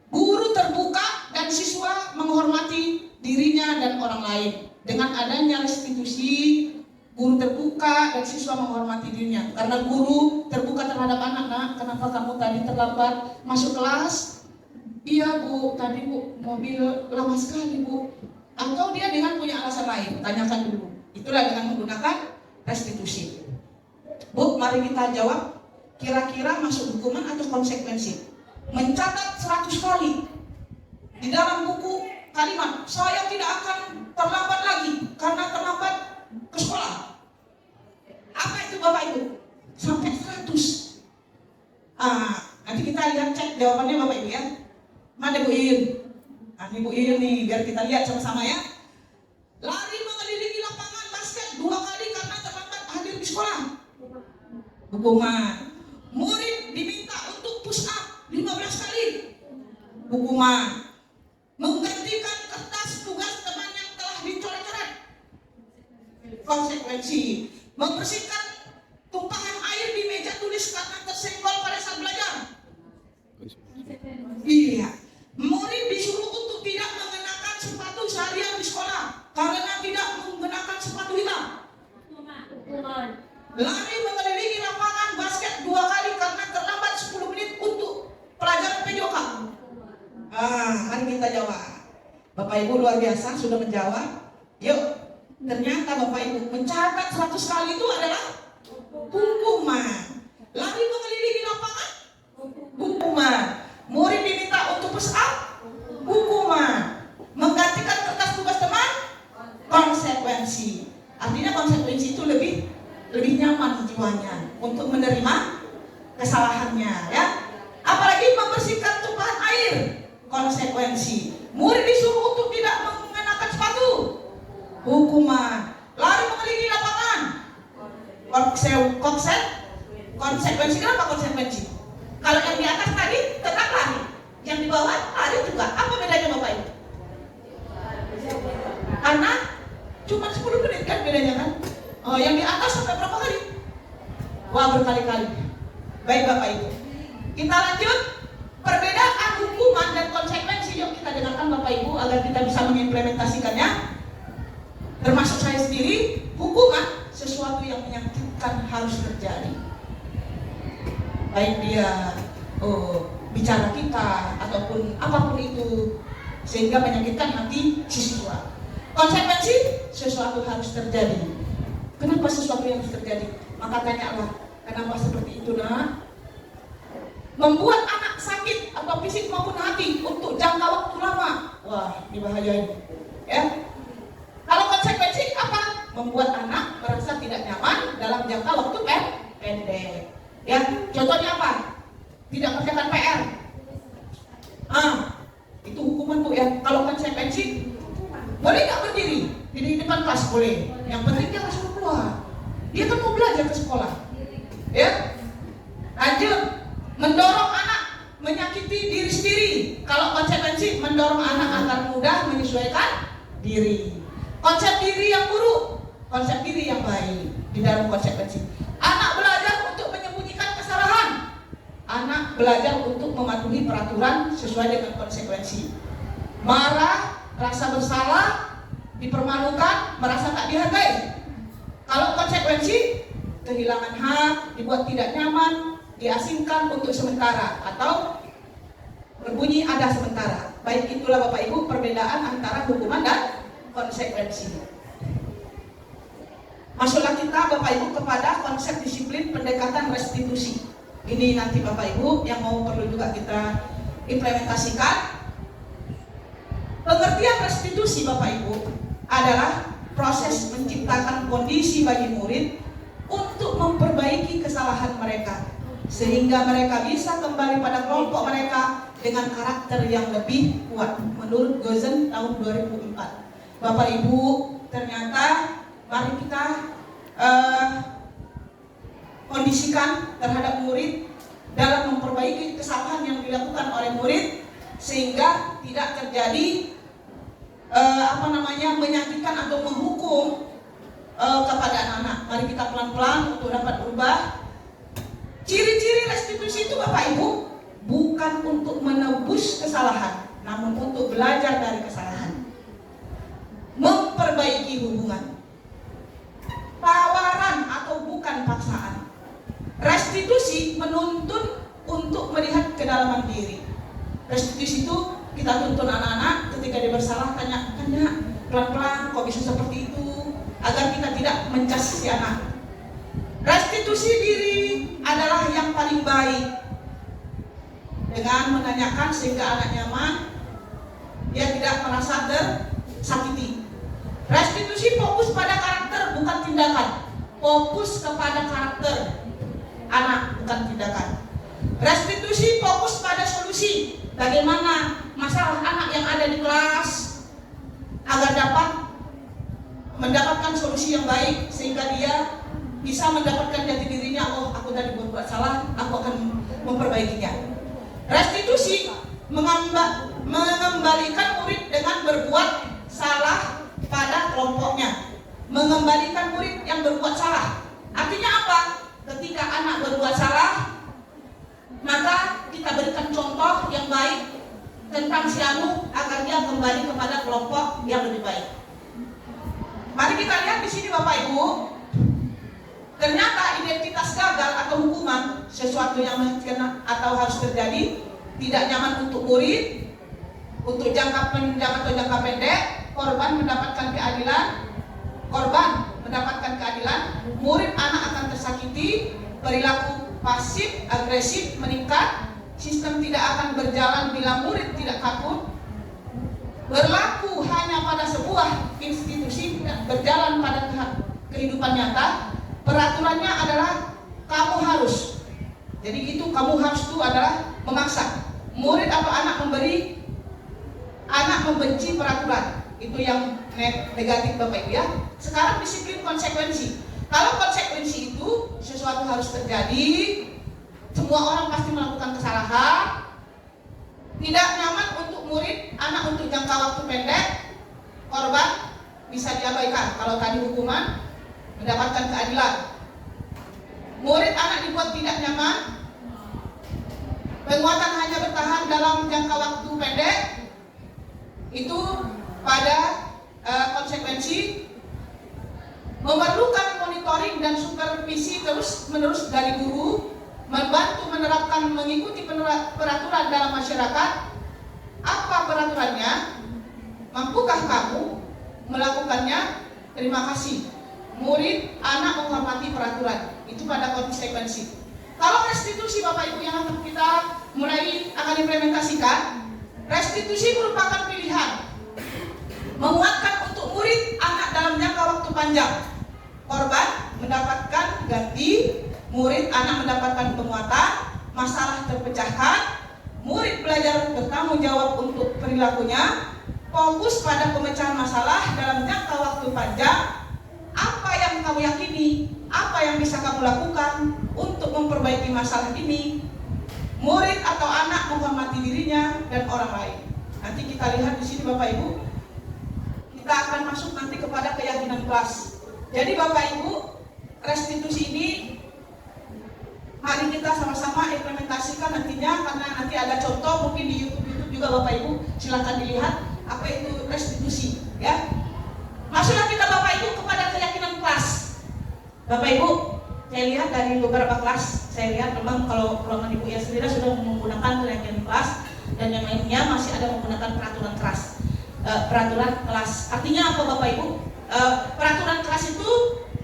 Guru terbuka dan siswa menghormati dirinya dan orang lain. Dengan adanya restitusi, guru terbuka dan siswa menghormati dirinya. Karena guru terbuka terhadap anak, kenapa kamu tadi terlambat masuk kelas? Iya Bu, tadi Bu, mobil lama sekali Bu. Atau dia dengan punya alasan lain, tanyakan dulu. Itulah dengan menggunakan restitusi. Bu, mari kita jawab. kira-kira masuk hukuman atau konsekuensi. Mencatat 100 kali di dalam buku kalimat, saya tidak akan terlambat lagi karena terlambat ke sekolah. Apa itu Bapak Ibu? Sampai 100. Nanti kita lihat cek jawabannya Bapak Ibu ya. Mana Bu Iin? Ini Bu Iin nih, biar kita lihat sama-sama ya. Lari mengelilingi lapangan basket 2 kali karena terlambat hadir di sekolah. Hukuman. Murid diminta untuk push up 15 kali. Hukuman. Menggantikan kertas tugas teman yang telah dicoret-coret. Konsekuensi. Membersihkan tumpahan air di meja tulis karena tersenggol pada saat belajar. Iya. Murid disuruh untuk tidak mengenakan sepatu seharian di sekolah karena tidak menggunakan sepatu hitam. Lari mengelilingi lapangan basket 2 kali karena terlambat 10 menit untuk pelajaran PJOK. Mari kita jawab. Bapak Ibu luar biasa sudah menjawab. Yuk, ternyata Bapak Ibu mencatat 100 kali itu adalah hukuman. Lari mengelilingi lapangan, hukuman. Murid diminta untuk push up, hukuman. Menggantikan kertas tugas teman, konsekuensi. Artinya konsekuensi itu lebih nyaman jiwanya untuk menerima kesalahannya ya. Apalagi membersihkan tumpahan air, konsekuensi. Murid disuruh untuk tidak mengenakan sepatu, hukuman. Lari mengelilingi lapangan, konsekuensi. Kenapa konsekuensi? Kalau yang di atas tadi tetap lari, yang di bawah lari juga. Apa bedanya Bapak Ibu? Karena cuma 10 menit kan bedanya kan? Yang di atas sampai berapa kali? Wah, berkali-kali. Baik Bapak Ibu, kita lanjut. Perbedaan hukuman dan konsekuensi. Yuk kita dengarkan Bapak Ibu agar kita bisa mengimplementasikannya. Termasuk saya sendiri, hukuman sesuatu yang menyakitkan harus terjadi. Baik dia bicara kita ataupun apapun itu sehingga menyakitkan hati siswa. Konsekuensi sesuatu harus terjadi. Kenapa sesuatu yang harus terjadi? Maka tanyalah, kenapa seperti itu nak? Membuat anak sakit atau fisik maupun hati untuk jangka waktu lama. Wah, ini bahaya ini. Ya. Kalau konsekuensi apa? Membuat anak merasa tidak nyaman dalam jangka waktu pendek. Ya, contohnya apa? Tidak mengerjakan PR. Itu hukuman tuh ya. Kalau konsekuensi, boleh nggak berdiri di depan kelas? Boleh. Yang penting dia harus keluar. Dia kan mau belajar ke sekolah. Ya. Lanjut, mendorong anak menyakiti diri sendiri. Kalau konsekuensi, mendorong anak agar mudah menyesuaikan diri. Konsep diri yang buruk, konsep diri yang baik di dalam konsekuensi. Anak belajar untuk menyembunyikan kesalahan. Anak belajar untuk mematuhi peraturan sesuai dengan konsekuensi. Marah, rasa bersalah, dipermalukan, merasa tak dihargai. Kalau konsekuensi, kehilangan hak, dibuat tidak nyaman, diasingkan untuk sementara atau berbunyi ada sementara. Baik itulah Bapak Ibu perbedaan antara hukuman dan konsekuensi. Masuklah kita Bapak Ibu kepada konsep disiplin pendekatan restitusi. Ini nanti Bapak Ibu yang mau perlu juga kita implementasikan. Pengertian restitusi Bapak Ibu adalah proses menciptakan kondisi bagi murid untuk memperbaiki kesalahan mereka sehingga mereka bisa kembali pada kelompok mereka dengan karakter yang lebih kuat menurut Gozen tahun 2004. Bapak Ibu, ternyata mari kita kondisikan terhadap murid dalam memperbaiki kesalahan yang dilakukan oleh murid sehingga tidak terjadi menyakitkan atau menghukum kepada anak-anak. Mari kita pelan-pelan untuk dapat berubah. Ciri-ciri restitusi itu Bapak Ibu bukan untuk menebus kesalahan, namun untuk belajar dari kesalahan. Memperbaiki hubungan. Tawaran atau bukan paksaan. Restitusi menuntun untuk melihat kedalaman diri. Restitusi itu kita tuntun anak-anak ketika dia bersalah, tanya pelan-pelan kok bisa seperti itu, agar kita tidak mencas si anak. Restitusi diri adalah yang paling baik, dengan menanyakan sehingga anak nyaman, dia tidak merasa tersakiti. Restitusi fokus pada karakter bukan tindakan, fokus kepada karakter anak bukan tindakan. Restitusi fokus pada solusi, bagaimana masalah anak yang ada di kelas agar dapat mendapatkan solusi yang baik sehingga dia bisa mendapatkan jati dirinya. Oh, aku tadi berbuat salah, aku akan memperbaikinya. Restitusi mengembalikan murid dengan berbuat salah pada kelompoknya. Mengembalikan murid yang berbuat salah. Artinya apa? Ketika anak berbuat salah, maka kita berikan contoh yang baik tentang si anu agar dia kembali kepada kelompok yang lebih baik. Mari kita lihat di sini Bapak Ibu. Ternyata identitas gagal atau hukuman sesuatu yang mungkin atau harus terjadi, tidak nyaman untuk murid, untuk jangka panjang atau jangka pendek, korban mendapatkan keadilan, murid anak akan tersakiti, perilaku pasif agresif meningkat, sistem tidak akan berjalan bila murid tidak takut, berlaku hanya pada sebuah institusi, tidak berjalan pada kehidupan nyata. Peraturannya adalah kamu harus. Jadi itu kamu harus itu adalah memaksa. Murid atau anak membenci peraturan. Itu yang negatif Bapak Ibu ya. Sekarang disiplin konsekuensi. Kalau konsekuensi itu sesuatu harus terjadi, semua orang pasti melakukan kesalahan. Tidak nyaman untuk murid, anak untuk jangka waktu pendek, korban bisa diabaikan. Kalau tadi hukuman, mendapatkan keadilan. Murid anak dibuat tidak nyaman, penguatan hanya bertahan dalam jangka waktu pendek, itu pada konsekuensi memerlukan monitoring dan supervisi terus-menerus dari guru, membantu menerapkan mengikuti peraturan dalam masyarakat. Apa peraturannya? Mampukah kamu melakukannya? Terima kasih. Murid, anak menghormati peraturan. Itu pada konsekuensi. Kalau restitusi Bapak Ibu yang akan kita mulai akan implementasikan, restitusi merupakan pilihan. Menguatkan untuk murid, anak dalam jangka waktu panjang. Korban mendapatkan ganti, murid, anak mendapatkan penguatan, masalah terpecahkan, murid belajar bertanggung jawab untuk perilakunya, fokus pada pemecahan masalah dalam jangka waktu panjang. Apa yang kamu yakini, apa yang bisa kamu lakukan untuk memperbaiki masalah ini? Murid atau anak menghormati dirinya dan orang lain. Nanti kita lihat di sini Bapak Ibu. Kita akan masuk nanti kepada keyakinan kelas. Jadi Bapak Ibu, restitusi ini mari kita sama-sama implementasikan nantinya, karena nanti ada contoh mungkin di YouTube juga Bapak Ibu, silakan dilihat apa itu restitusi ya. Masuklah kita Bapak Ibu kepada keyakinan kelas. Bapak Ibu, saya lihat dari beberapa kelas, saya lihat memang kalau ruangan Ibu ya sendiri sudah menggunakan keyakinan kelas, dan yang lainnya masih ada menggunakan peraturan kelas. Peraturan kelas. Artinya apa Bapak Ibu? Peraturan kelas itu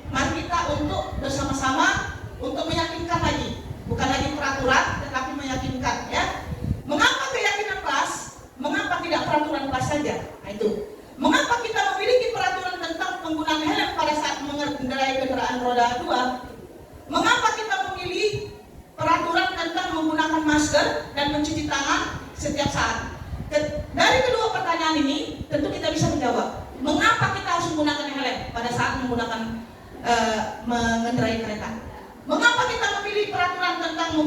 mari kita untuk bersama-sama untuk meyakinkan lagi, bukan lagi peraturan tetapi meyakinkan ya. Mengapa keyakinan kelas? Mengapa tidak peraturan kelas saja? Nah itu. Mengapa kita memiliki peraturan tentang penggunaan helm pada saat mengendarai kendaraan roda 2? Mengapa kita memilih peraturan tentang menggunakan masker dan mencuci tangan setiap saat? Dari kedua pertanyaan ini tentu kita bisa menjawab. Mengapa kita harus menggunakan helm pada saat mengendarai kereta? Mengapa kita memilih peraturan tentang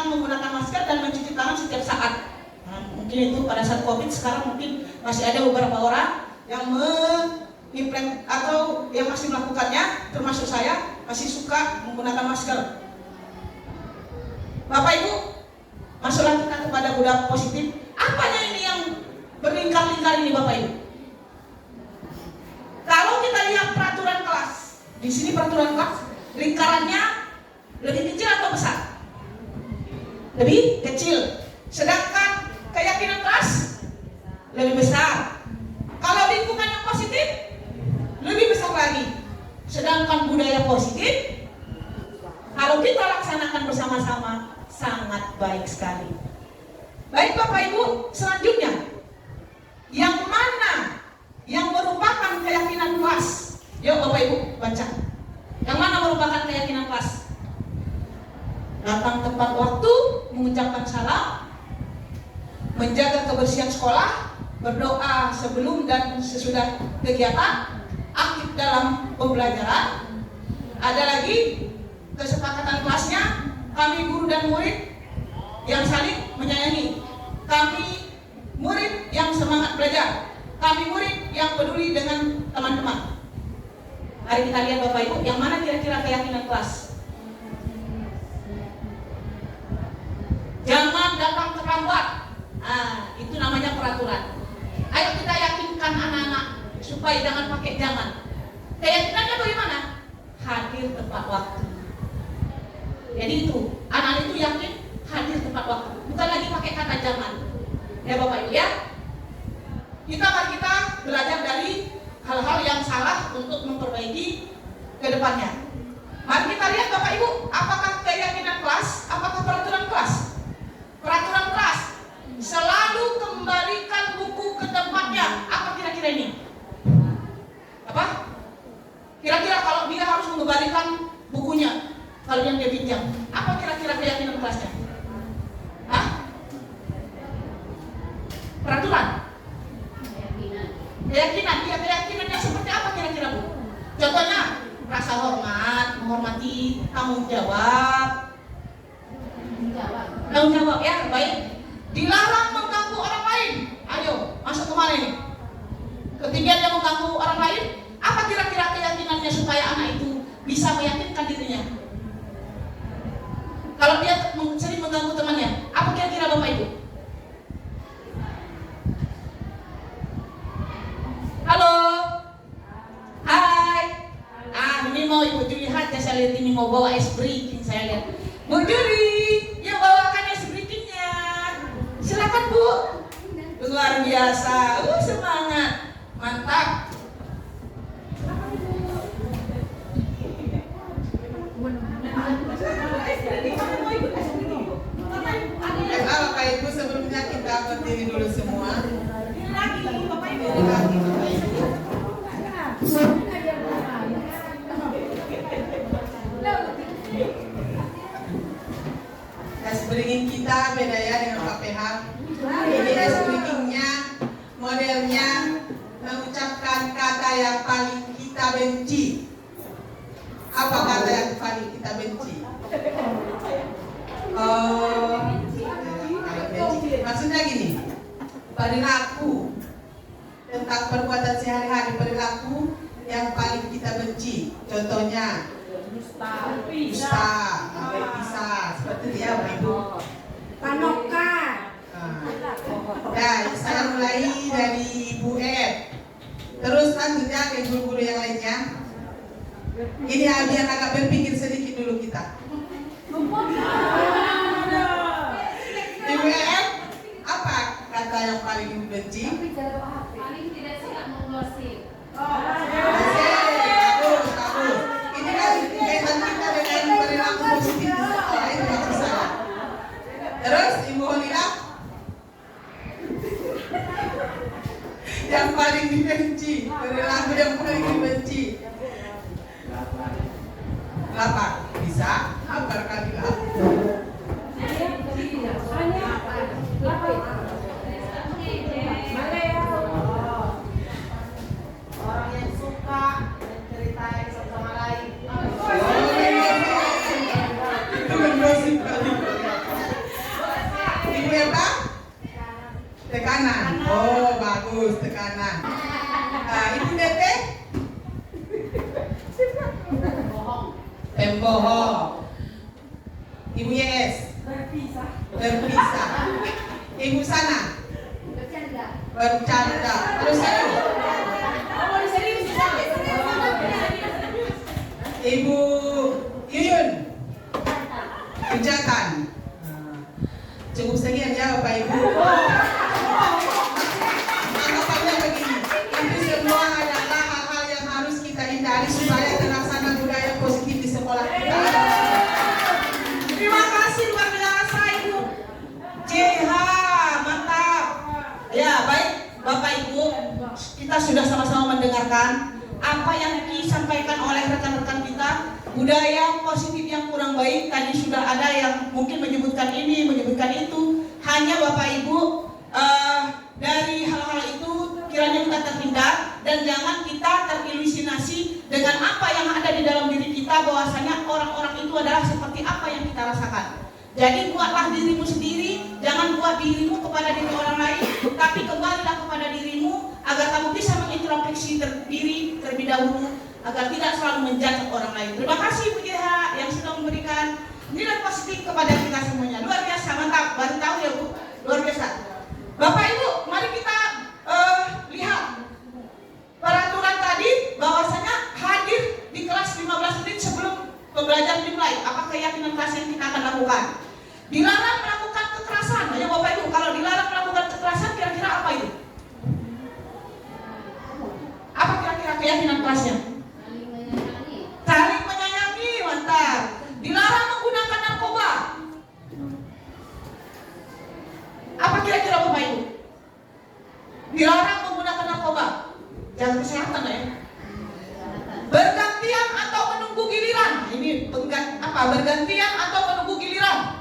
menggunakan masker dan mencuci tangan setiap saat? Nah, mungkin itu pada saat COVID, sekarang mungkin masih ada beberapa orang yang atau yang masih melakukannya, termasuk saya masih suka menggunakan masker. Bapak Ibu, masuklah kita kepada budaya positif. Apanya ini yang berlingkar-lingkar ini Bapak Ibu? Kalau kita lihat peraturan kelas, di sini peraturan kelas lingkarannya lebih kecil atau besar? Lebih kecil. Sedangkan keyakinan kelas lebih besar. Kalau lingkungan yang positif lebih besar lagi. Sedangkan menanamkan budaya positif, kalau kita laksanakan bersama-sama sangat baik sekali. Baik Bapak Ibu, selanjutnya yang mana yang merupakan keyakinan kelas? Yuk Bapak Ibu baca. Yang mana merupakan keyakinan kelas? Datang tepat waktu, mengucapkan salam, menjaga kebersihan sekolah, berdoa sebelum dan sesudah kegiatan, aktif dalam pembelajaran. Ada lagi kesepakatan kelasnya, kami guru dan murid yang saling menyayangi, kami murid yang semangat belajar, kami murid yang peduli dengan teman-teman. Mari kita lihat Bapak Ibu, yang mana kira-kira keyakinan kelas? Jangan datang terlambat. Itu namanya peraturan. Ayo kita yakinkan anak-anak supaya jangan pakai jangan. Keyakinannya bagaimana? Hadir tepat waktu. Jadi itu, anak-anak itu yakin hadir tepat waktu, bukan lagi pakai kata jangan. Ya Bapak Ibu ya. Mari kita belajar dari hal-hal yang salah untuk memperbaiki ke depannya. Mari kita lihat Bapak Ibu, apakah keyakinan kelas, apakah peraturan kelas? Peraturan kelas selalu kembalikan buku ke tempatnya. Apa kira-kira ini? Apa? Kira-kira kalau dia harus mengembalikan bukunya, kalau yang dia pinjam, apa kira-kira keyakinan kelasnya? Hah? Peraturan? Keyakinan, ya keyakinannya seperti apa kira-kira Bu? Contohnya, rasa hormat, menghormati, tanggung jawab. Tanggung jawab ya, baik. Dilarang mengganggu orang lain. Ayo, masuk kemana ini? Ketinggian yang mengganggu orang lain. Apa kira-kira keyakinannya supaya anak itu bisa meyakinkan dirinya? Kalau dia sering mengganggu temannya, apa kira-kira Bapak Ibu? Halo, hai. Ini mau Ibu Juli aja, saya lihat ini mau bawa es breaking, saya lihat. Bu Juli, ya bawakan es breakingnya. Silakan Bu. Luar biasa, semangat, mantap. Bapak Ibu, sebelumnya kita berdiri dulu semua. Es breaking kita beda ya dengan KPH. Ini es breakingnya modelnya mengucapkan kata yang paling kita benci. Apa kata yang paling kita benci? Maksudnya gini, perilaku tentang perbuatan sehari-hari, perilaku yang paling kita benci. Contohnya dusta, berpisah, seperti dia Bapak Ibu. Panoka. Ya, saya mulai dari Ibu F. Terus selanjutnya ke guru-guru yang lainnya. Ini biar agak berpikir sedikit dulu kita. Ibu F, apa kata yang paling Ibu benci? Paling tidak suka menggosip. Bagus. Ini kan kaitan kita dengan perilaku positif. Itu maksud saya. Terus Ibu Holila, yang paling dibenci, perilaku yang paling dibenci. Lapar, bisa? Apa kali lah? Orang yang suka menceritain satu sama lain. Itu menggosip kali. Ibu apa? Tekanan. Oh, bagus, tekanan. Ibu Dete? Pembohong. Ibu YS? Berpisah. Ibu Sana? Bercanda. Terus Ibu Yuyun? Hujatan. Cukup sekian ya Bapak Ibu. Anggapannya begini, itu semua adalah hal-hal yang harus kita hindari supaya terlaksana Bapak Ibu, kita sudah sama-sama mendengarkan apa yang disampaikan oleh rekan-rekan kita. Budaya positif yang kurang baik tadi sudah ada yang mungkin menyebutkan ini, menyebutkan itu. Hanya Bapak Ibu, dari hal-hal itu kiranya kita terhindar dan jangan kita terilusinasi dengan apa yang ada di dalam diri kita, bahwasanya orang-orang itu adalah seperti apa yang kita rasakan. Jadi buatlah dirimu sendiri, jangan buat dirimu kepada diri orang lain, tapi kembalilah kepada dirimu agar kamu bisa mengintrospeksi diri terlebih dahulu agar tidak selalu menjudge orang lain. Terima kasih Bu JH yang sudah memberikan nilai positif kepada kita semuanya. Luar biasa, mantap. Baru tahu ya Bu, luar biasa. Bapak Ibu, mari kita lihat peraturan tadi bahwasanya hadir di kelas 15 menit sebelum pembelajaran dimulai. Apa keyakinan kelas yang kita akan lakukan? Dilarang melakukan kekerasan. Ya Bapak Ibu, kalau dilarang melakukan kekerasan kira-kira apa itu? Apa kira-kira keyakinan kelasnya? Saling menyayangi, mantap. Dilarang menggunakan narkoba. Apa kira-kira Bapak Ibu? Dilarang menggunakan narkoba. Jaga kesehatan ya. Bergantian atau menunggu giliran. Ini bergantian atau menunggu giliran?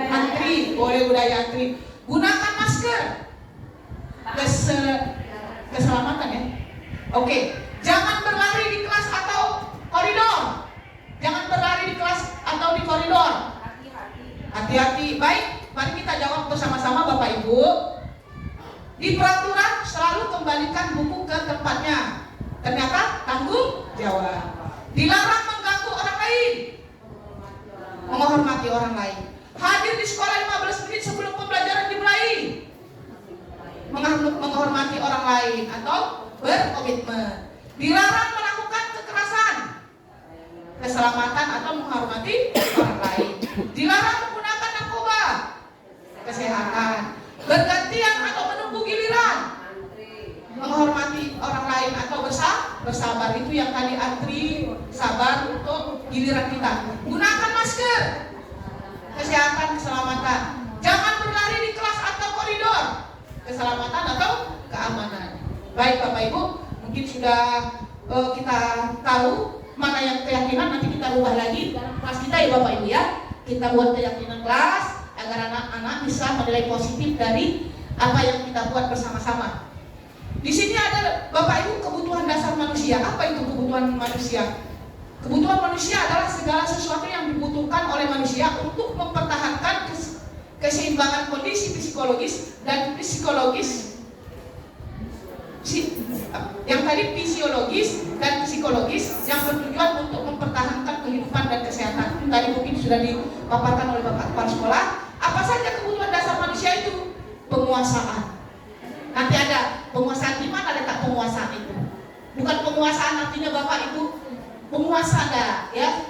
Antri, boleh budaya antri. Gunakan masker. Keselamatan ya. Oke. Jangan berlari di kelas atau koridor. Jangan berlari di kelas atau di koridor. Hati-hati. Baik, mari kita jawab bersama-sama Bapak Ibu. Di peraturan selalu kembalikan buku ke tempatnya. Ternyata tanggung jawab. Dilarang mengganggu orang lain. Menghormati orang lain. Hadir di sekolah 15 menit sebelum pembelajaran dimulai. Menghormati orang lain atau berkomitmen. Dilarang melakukan kekerasan, keselamatan atau menghormati orang lain. Dilarang menggunakan narkoba, kesehatan. Bergantian atau menunggu giliran, menghormati orang lain atau bersabar. Itu yang tadi antri, sabar untuk giliran kita. Gunakan masker, kesehatan, keselamatan. Jangan berlari di kelas atau koridor, keselamatan atau keamanan. Baik Bapak Ibu, mungkin sudah kita tahu mana yang keyakinan, nanti kita ubah lagi dalam kelas kita ya Bapak Ibu ya. Kita buat keyakinan kelas agar anak-anak bisa menilai positif dari apa yang kita buat bersama-sama. Di sini ada Bapak Ibu kebutuhan dasar manusia. Apa itu kebutuhan manusia? Kebutuhan manusia adalah segala sesuatu yang dibutuhkan oleh manusia untuk mempertahankan keseimbangan kondisi psikologis dan psikologis. Yang tadi fisiologis dan psikologis yang bertujuan untuk mempertahankan kehidupan dan kesehatan. Tadi mungkin sudah dipaparkan oleh Bapak Kepala Sekolah. Apa saja kebutuhan dasar manusia itu? Penguasaan. Nanti ada penguasaan, di mana letak penguasaan itu? Bukan penguasaan artinya Bapak Ibu penguasa ada, ya.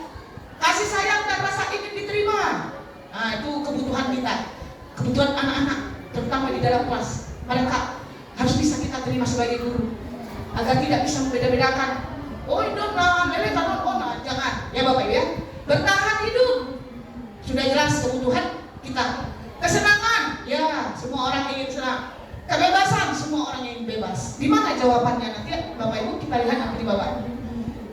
Kasih sayang dan rasa ingin diterima. Nah, itu kebutuhan kita. Kebutuhan anak-anak, terutama di dalam kelas. Mereka harus bisa kita terima sebagai guru. Agar tidak bisa membeda-bedakan. Oh, itu jangan. Ya Bapak Ibu ya. Bertahan hidup. Sudah jelas kebutuhan kita. Kesenangan, ya, semua orang ingin senang. Kebebasan, semua orang ingin bebas. Di mana jawabannya nanti Bapak Ibu kita lihat nanti di bawah.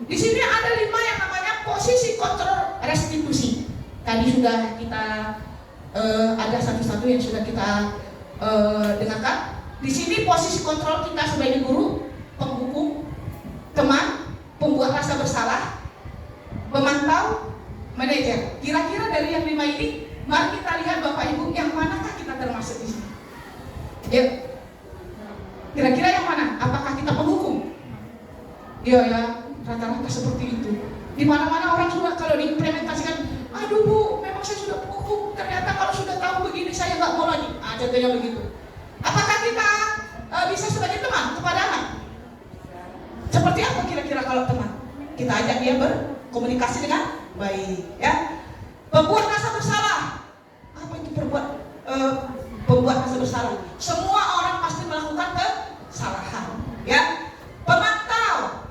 Di sini ada 5 yang namanya posisi kontrol restitusi. Tadi sudah kita ada satu-satu yang sudah kita dengarkan. Di sini posisi kontrol kita sebagai guru, penghukum, teman, pembuat rasa bersalah, pemantau, manajer. Kira-kira dari yang 5 ini, mari kita lihat Bapak Ibu yang manakah kita termasuk di sini. Ya, kira-kira yang mana? Apakah kita penghukum? Iya ya, rata-rata seperti itu. Di mana-mana orang sudah kalau diimplementasikan, aduh Bu, memang saya sudah penghukum. Ternyata kalau sudah tahu begini saya nggak mau lagi. Contohnya begitu. Apakah kita bisa sebagai teman kepada anak? Seperti apa kira-kira kalau teman? Kita ajak dia berkomunikasi dengan baik, ya. Pembuat rasa bersalah. Apa itu pembuat rasa bersalah? Semua orang pasti melakukan kesalahan, ya. Pemantau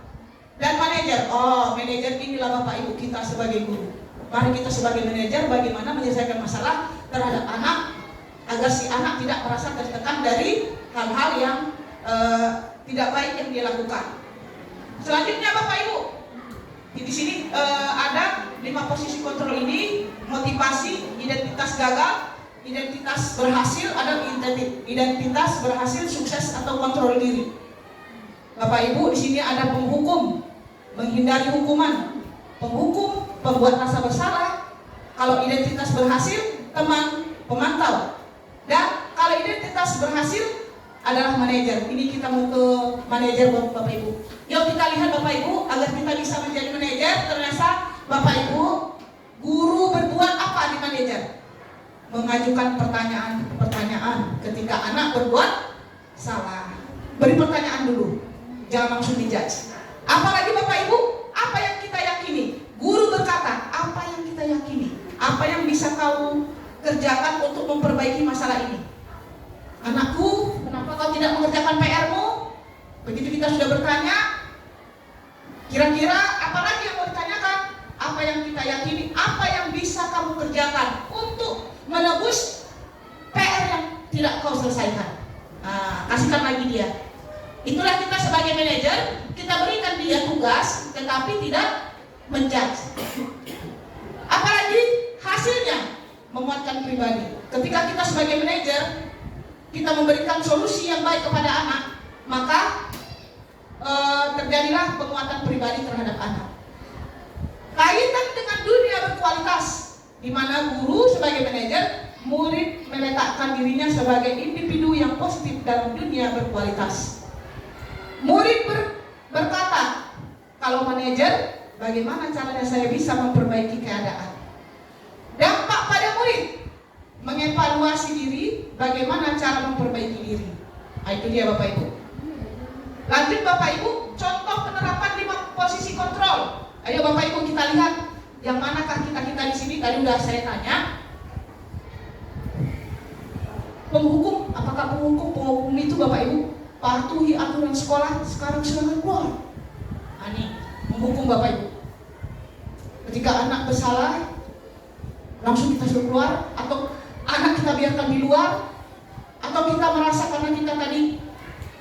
dan manajer. Oh, manajer inilah Bapak Ibu kita sebagai guru. Mari kita sebagai manajer bagaimana menyelesaikan masalah terhadap anak agar si anak tidak merasa tertekan dari hal-hal yang tidak baik yang dia lakukan. Selanjutnya Bapak Ibu, di sini ada 5 posisi kontrol ini: motivasi, identitas gagal, identitas berhasil, ada identitas berhasil, sukses atau kontrol diri. Bapak Ibu, di sini ada penghukum, menghindari hukuman, penghukum, pembuat rasa bersalah. Kalau identitas berhasil, teman, pemantau. Dan kalau identitas berhasil adalah manajer. Ini kita mau ke manajer Bapak Ibu. Yuk kita lihat Bapak Ibu, agar kita bisa menjadi manajer. Ternyata Bapak Ibu, guru berbuat apa di manajer? Mengajukan pertanyaan ketika anak berbuat salah. Beri pertanyaan dulu, jangan langsung dijudge. Apalagi Bapak Ibu, apa yang kita yakini? Guru berkata, apa yang kita yakini? Apa yang bisa kau kerjakan untuk memperbaiki masalah ini? Anakku, kenapa kau tidak mengerjakan PR-mu? Begitu kita sudah bertanya, kira-kira apa lagi yang mau ditanyakan? Apa yang kita yakini? Apa yang bisa kamu kerjakan untuk menebus PR yang tidak kau selesaikan? Kasihkan lagi dia. Itulah kita sebagai manajer, kita berikan dia tugas, tetapi tidak menjudge. Apalagi hasilnya memuatkan pribadi. Ketika kita sebagai manajer, kita memberikan solusi yang baik kepada anak, maka terjadilah penguatan pribadi terhadap anak. Kaitan dengan dunia berkualitas, di mana guru sebagai manajer, murid meletakkan dirinya sebagai individu yang positif dalam dunia berkualitas. Murid berkata, kalau manajer, bagaimana caranya saya bisa memperbaiki keadaan? Dampak pada murid, mengevaluasi diri, bagaimana cara memperbaiki diri. Itu dia Bapak Ibu. Lanjut Bapak Ibu, contoh penerapan 5 posisi kontrol. Ayo Bapak Ibu kita lihat, yang manakah kita di sini? Tadi udah saya tanya. Penghukum, apakah penghukum itu Bapak Ibu patuhi aturan sekolah? Sekarang sudah keluar. Ini menghukum Bapak Ibu. Ketika anak bersalah, langsung kita suruh keluar, atau anak kita biarkan di luar, atau kita merasa karena kita tadi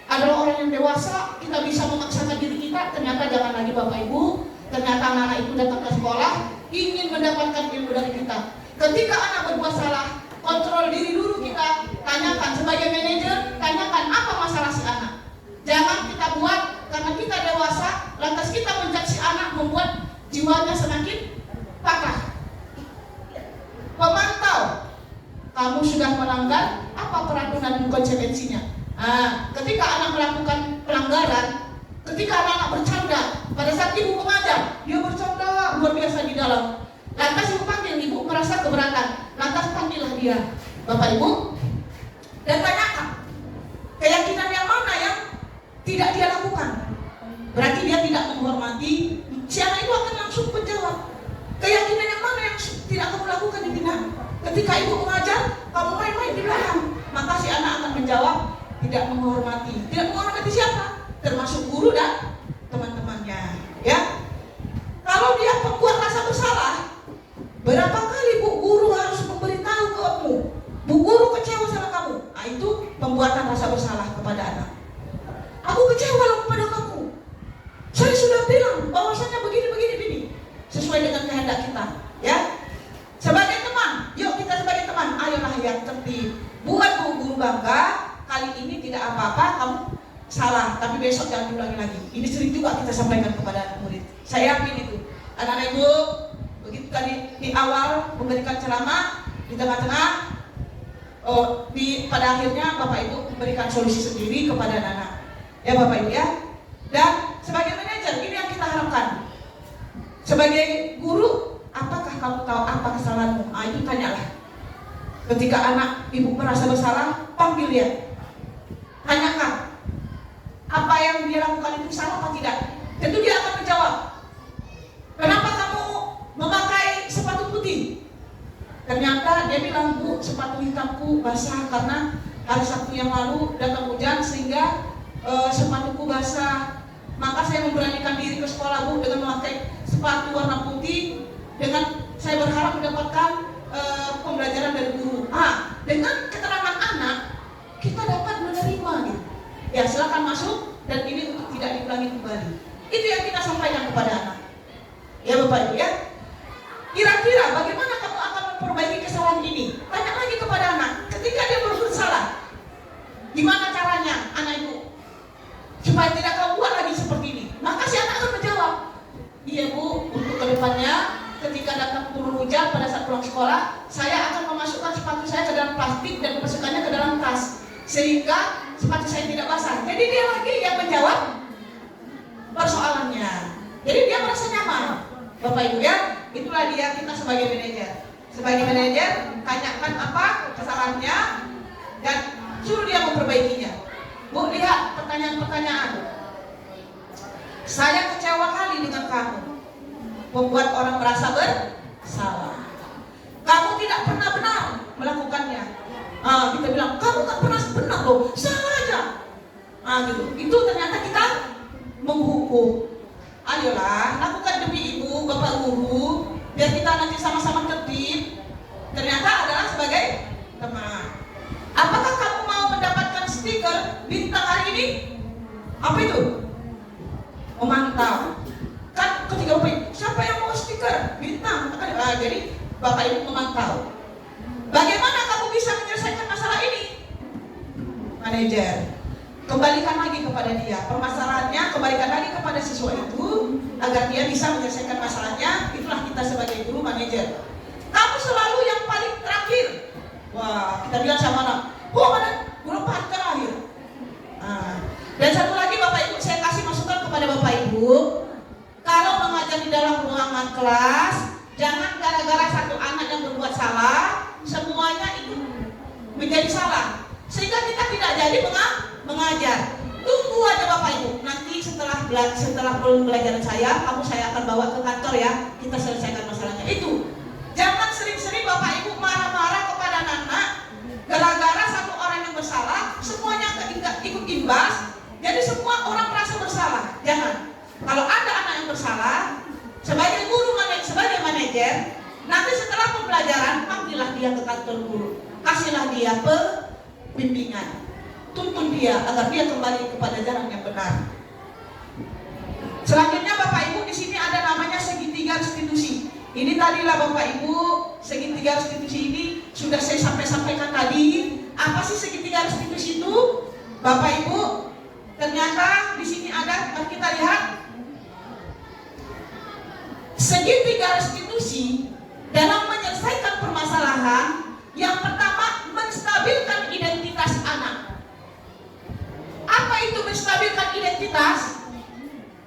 adalah orang yang dewasa, kita bisa memaksakan diri kita. Ternyata jangan lagi Bapak Ibu. Ternyata anak-anak itu datang ke sekolah ingin mendapatkan ilmu dari kita. Ketika anak berbuat salah, kontrol diri dulu kita. Tanyakan sebagai manajer, tanyakan apa masalah si anak. Jangan kita buat karena kita dewasa, lantas kita menjudge si anak, membuat jiwanya semakin patah. Pemantau, kamu sudah melanggar, apa peraturan dan konsekuensinya? Ketika anak melakukan pelanggaran, ketika anak bercanda, pada saat ibu mengajar, dia bercanda luar biasa di dalam. Lantas ibu panggil, ibu merasa keberatan, lantas panggillah dia, Bapak Ibu, dan tanyakan keyakinan yang mana yang tidak dia lakukan. Berarti dia tidak menghormati. Si anak itu akan langsung menjawab, keyakinan yang mana yang tidak kamu lakukan di bina. Ketika ibu mengajar, kamu main-main di belakang, maka si anak akan menjawab tidak menghormati. Tidak menghormati siapa? Termasuk guru dan teman-temannya. Ya, kalau dia pembuat rasa bersalah, berapa kali bu guru harus memberitahu ke kamu, bu guru kecewa sama kamu. Itu pembuatan rasa bersalah kepada anak. Aku kecewa loh kepada kamu. Saya sudah bilang bahwasanya begini. Sesuai dengan kehendak kita, ya. Sebagai teman, yuk kita sebagai teman, ayolah yang tertib. Buat bu guru bangga, kali ini tidak apa-apa, kamu salah, tapi besok jangan diulangi lagi. Ini sering juga kita sampaikan kepada anak murid. Saya yakin itu. Anak-anak ibu, begitu tadi di awal memberikan ceramah, di tengah-tengah, pada akhirnya Bapak Ibu memberikan solusi sendiri kepada anak-anak. Ya Bapak Ibu ya. Dan sebagai manajer, ini yang kita harapkan. Sebagai guru, apakah kamu tahu apa kesalahanmu? Itu tanyalah. Ketika anak ibu merasa bersalah, panggil dia. Tanyakan, apa yang dia lakukan itu salah apa tidak? Tentu dia akan menjawab. Kenapa kamu memakai sepatu putih? Ternyata dia bilang, bu, sepatu hitamku basah karena hari Sabtu yang lalu datang hujan sehingga sepatuku basah. Maka saya memberanikan diri ke sekolah bu dengan memakai sepatu warna putih, dengan saya berharap mendapatkan pembelajaran dari guru. Dengan keterangan anak kita dapat menerima gitu. Ya silakan masuk dan ini untuk tidak diulangi kembali. Itu yang kita sampaikan kepada anak. Ya Bapak Ibu ya. Kira-kira bagaimana kamu akan memperbaiki kesalahan ini? Tanya lagi kepada anak. Ketika dia berbuat salah, gimana caranya anak itu supaya tidak kau buat lagi seperti ini? Maka si anak akan menjawab, iya Bu, untuk kedepannya ketika datang turun hujan pada saat pulang sekolah, saya akan memasukkan sepatu saya ke dalam plastik dan memasukkannya ke dalam tas sehingga sepatu saya tidak basah. Jadi dia lagi yang menjawab persoalannya. Jadi dia merasa nyaman. Bapak Ibu ya, itulah dia kita sebagai manajer. Sebagai manajer, tanyakan apa kesalahannya dan suruh dia memperbaikinya. Bu, lihat pertanyaan-pertanyaan. Saya kecewa kali dengan kamu, membuat orang merasa bersalah. Kamu tidak pernah benar melakukannya. Kita bilang, kamu tak pernah benar loh, salah aja. Gitu. Itu ternyata kita menghukum. Ayolah, lakukan demi ibu, bapak guru, biar kita nanti sama-sama tertib. Ternyata adalah sebagai teman. Apakah kamu mau mendapatkan stiker bintang hari ini? Apa itu? Memantau. Kan ketika bapak ibu, siapa yang mau stiker bintang? Jadi bapak ibu memantau. Bagaimana kamu bisa menyelesaikan masalah ini? Manajer, kembalikan lagi kepada dia permasalahannya, kembalikan lagi kepada siswa itu agar dia bisa menyelesaikan masalahnya. Itulah kita sebagai guru manajer. Kamu selalu yang paling terakhir. Wah, kita bilang sama anak, mana guru paling terakhir. Dan satu lagi Bapak Ibu, saya kasih masukan kepada Bapak Ibu, kalau mengajar di dalam ruangan kelas, jangan gara-gara satu anak yang berbuat salah, semuanya itu menjadi salah, sehingga kita tidak jadi mengajar. Tunggu aja Bapak Ibu, nanti setelah pembelajaran saya akan bawa ke kantor ya, kita selesaikan masalahnya. Itu jangan sering-sering Bapak Ibu marah-marah kepada anak-anak gara-gara satu orang yang bersalah, semuanya ikut imbas, jadi semua orang merasa bersalah. Jangan. Kalau ada anak yang bersalah, sebagai guru sebagai manajer, nanti setelah pembelajaran panggillah dia ke kantor guru, kasihlah dia bimbingan, tuntun dia agar dia kembali kepada jalan yang benar. Selanjutnya Bapak Ibu, di sini ada namanya segitiga restitusi. Ini tadilah Bapak Ibu, segitiga restitusi ini sudah saya sampaikan tadi. Apa sih segitiga restitusi itu? Bapak Ibu, ternyata di sini ada, mari kita lihat. Segitiga restitusi dalam menyelesaikan permasalahan, yang pertama menstabilkan identitas anak. Apa itu menstabilkan identitas?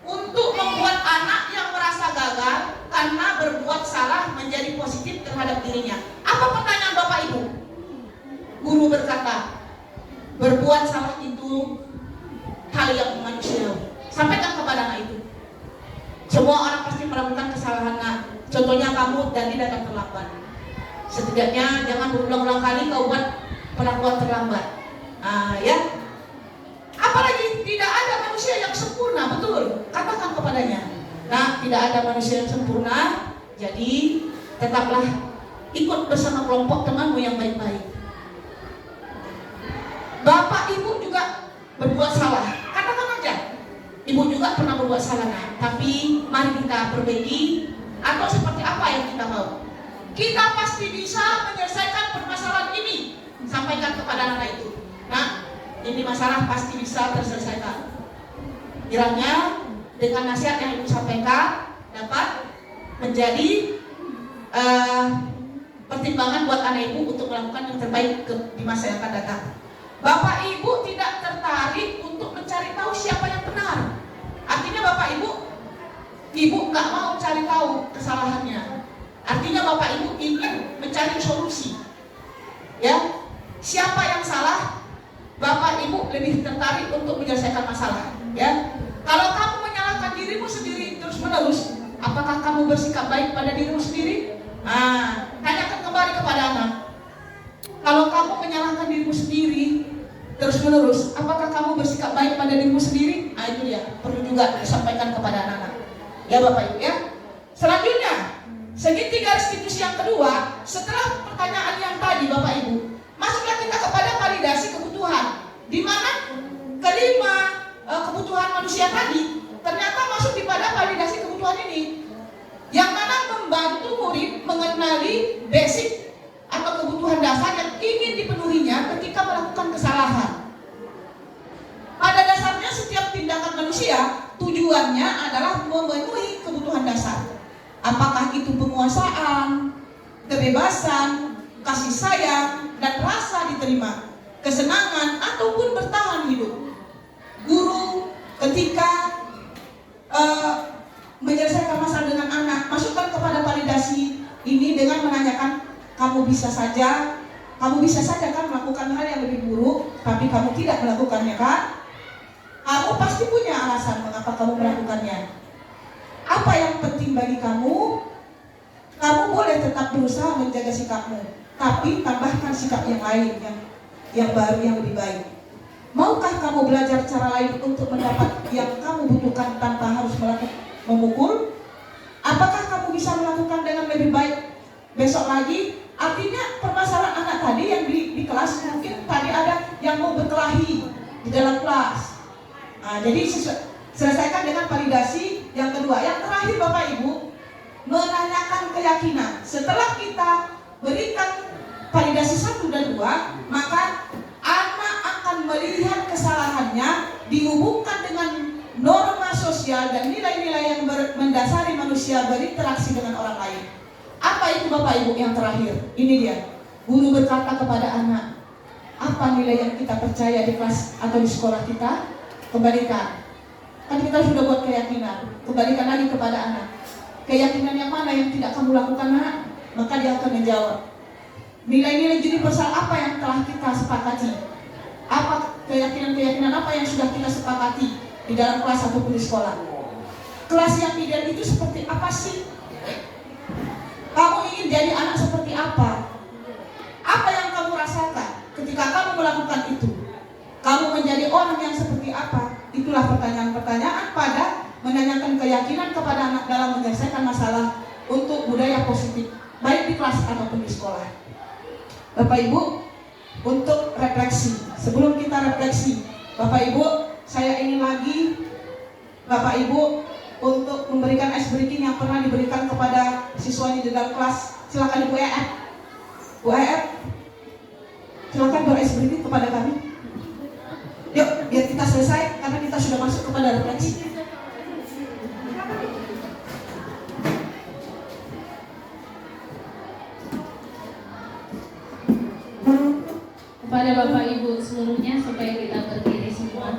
Untuk membuat anak yang merasa gagal karena berbuat salah menjadi positif terhadap dirinya. Apa pertanyaan Bapak Ibu? Guru berkata, berbuat salah itu hal yang manusiawi. Sampaikan kepada anak itu. Semua orang pasti melakukan kesalahan. Contohnya kamu tadi datang terlambat. Setidaknya jangan berulang-ulang kali kau buat perlakuan terlambat. Ya. Apalagi tidak ada manusia yang sempurna, betul? Katakan kepadanya. Nah, tidak ada manusia yang sempurna, jadi tetaplah ikut bersama kelompok temanmu yang baik-baik. Bapak Ibu juga berbuat salah, katakan aja. Ibu juga pernah berbuat salah, tapi mari kita perbaiki. Atau seperti apa yang kita mau? Kita pasti bisa menyelesaikan permasalahan ini. Sampaikan kepada anak itu. Nah, ini masalah pasti bisa terselesaikan. Kiranya dengan nasihat yang Ibu sampaikan dapat menjadi pertimbangan buat anak Ibu untuk melakukan yang terbaik di masa yang akan datang. Bapak Ibu tidak tertarik untuk mencari tahu siapa yang benar. Artinya Bapak Ibu nggak mau cari tahu kesalahannya. Artinya Bapak Ibu ingin mencari solusi. Ya, siapa yang salah? Bapak Ibu lebih tertarik untuk menyelesaikan masalah. Ya, kalau kamu menyalahkan dirimu sendiri terus-menerus, apakah kamu bersikap baik pada dirimu sendiri? Tanyakan kembali kepada anak. Kalau kamu menyalahkan dirimu sendiri terus-menerus, apakah kamu bersikap baik pada dirimu sendiri? Itu dia, perlu juga disampaikan kepada anak-anak. Ya Bapak Ibu ya. Selanjutnya, segitiga restitusi yang kedua, setelah pertanyaan yang tadi Bapak Ibu, masuklah kita kepada validasi kebutuhan. Di mana kelima kebutuhan manusia tadi ternyata masuk di pada validasi kebutuhan ini, yang mana membantu murid mengenali basic atau kebutuhan dasar yang ingin dipenuhinya ketika melakukan kesalahan. Pada dasarnya setiap tindakan manusia tujuannya adalah memenuhi kebutuhan dasar. Apakah itu penguasaan, kebebasan, kasih sayang, dan rasa diterima, kesenangan, ataupun bertahan hidup. Guru ketika menyelesaikan masalah dengan anak, masukkan kepada validasi ini dengan menanyakan, kamu bisa saja kan melakukan hal yang lebih buruk, tapi kamu tidak melakukannya kan? Kamu pasti punya alasan mengapa kamu melakukannya. Apa yang penting bagi kamu? Kamu boleh tetap berusaha menjaga sikapmu, tapi tambahkan sikap yang lain, yang baru, yang lebih baik. Maukah kamu belajar cara lain untuk mendapat yang kamu butuhkan tanpa harus memukul? Apakah kamu bisa melakukan dengan lebih baik besok lagi? Artinya permasalahan anak tadi yang di kelas, mungkin tadi ada yang mau berkelahi di dalam kelas. Nah, jadi selesaikan dengan validasi yang kedua. Yang terakhir Bapak Ibu, menanyakan keyakinan. Setelah kita berikan validasi 1 dan 2, maka anak akan melihat kesalahannya dihubungkan dengan norma sosial dan nilai-nilai yang mendasari manusia berinteraksi dengan orang lain. Apa itu Bapak Ibu yang terakhir? Ini dia. Guru berkata kepada anak, apa nilai yang kita percaya di kelas atau di sekolah kita? Kembalikan. Kan kita sudah buat keyakinan. Kembalikan lagi kepada anak. Keyakinan yang mana yang tidak kamu lakukan, nak? Maka dia akan menjawab. Nilai-nilai universal apa yang telah kita sepakati? Apa keyakinan-keyakinan apa yang sudah kita sepakati di dalam kelas ataupun di sekolah? Kelas yang ideal itu seperti apa sih? Kamu ingin jadi anak seperti apa? Apa yang kamu rasakan ketika kamu melakukan itu? Kamu menjadi orang yang seperti apa? Itulah pertanyaan-pertanyaan pada menanyakan keyakinan kepada anak dalam menyelesaikan masalah untuk budaya positif, baik di kelas ataupun di sekolah. Bapak Ibu, untuk refleksi. Sebelum kita refleksi, Bapak Ibu, saya ingin lagi Bapak Ibu untuk memberikan ice breaking yang pernah diberikan kepada siswanya di dalam kelas. Silakan Ibu EF. Bu EF, silakan ber-ice breaking kepada kami. Yuk, biar kita selesai karena kita sudah masuk kepada refleksi. Kepada Bapak Ibu seluruhnya supaya kita berdiri semua.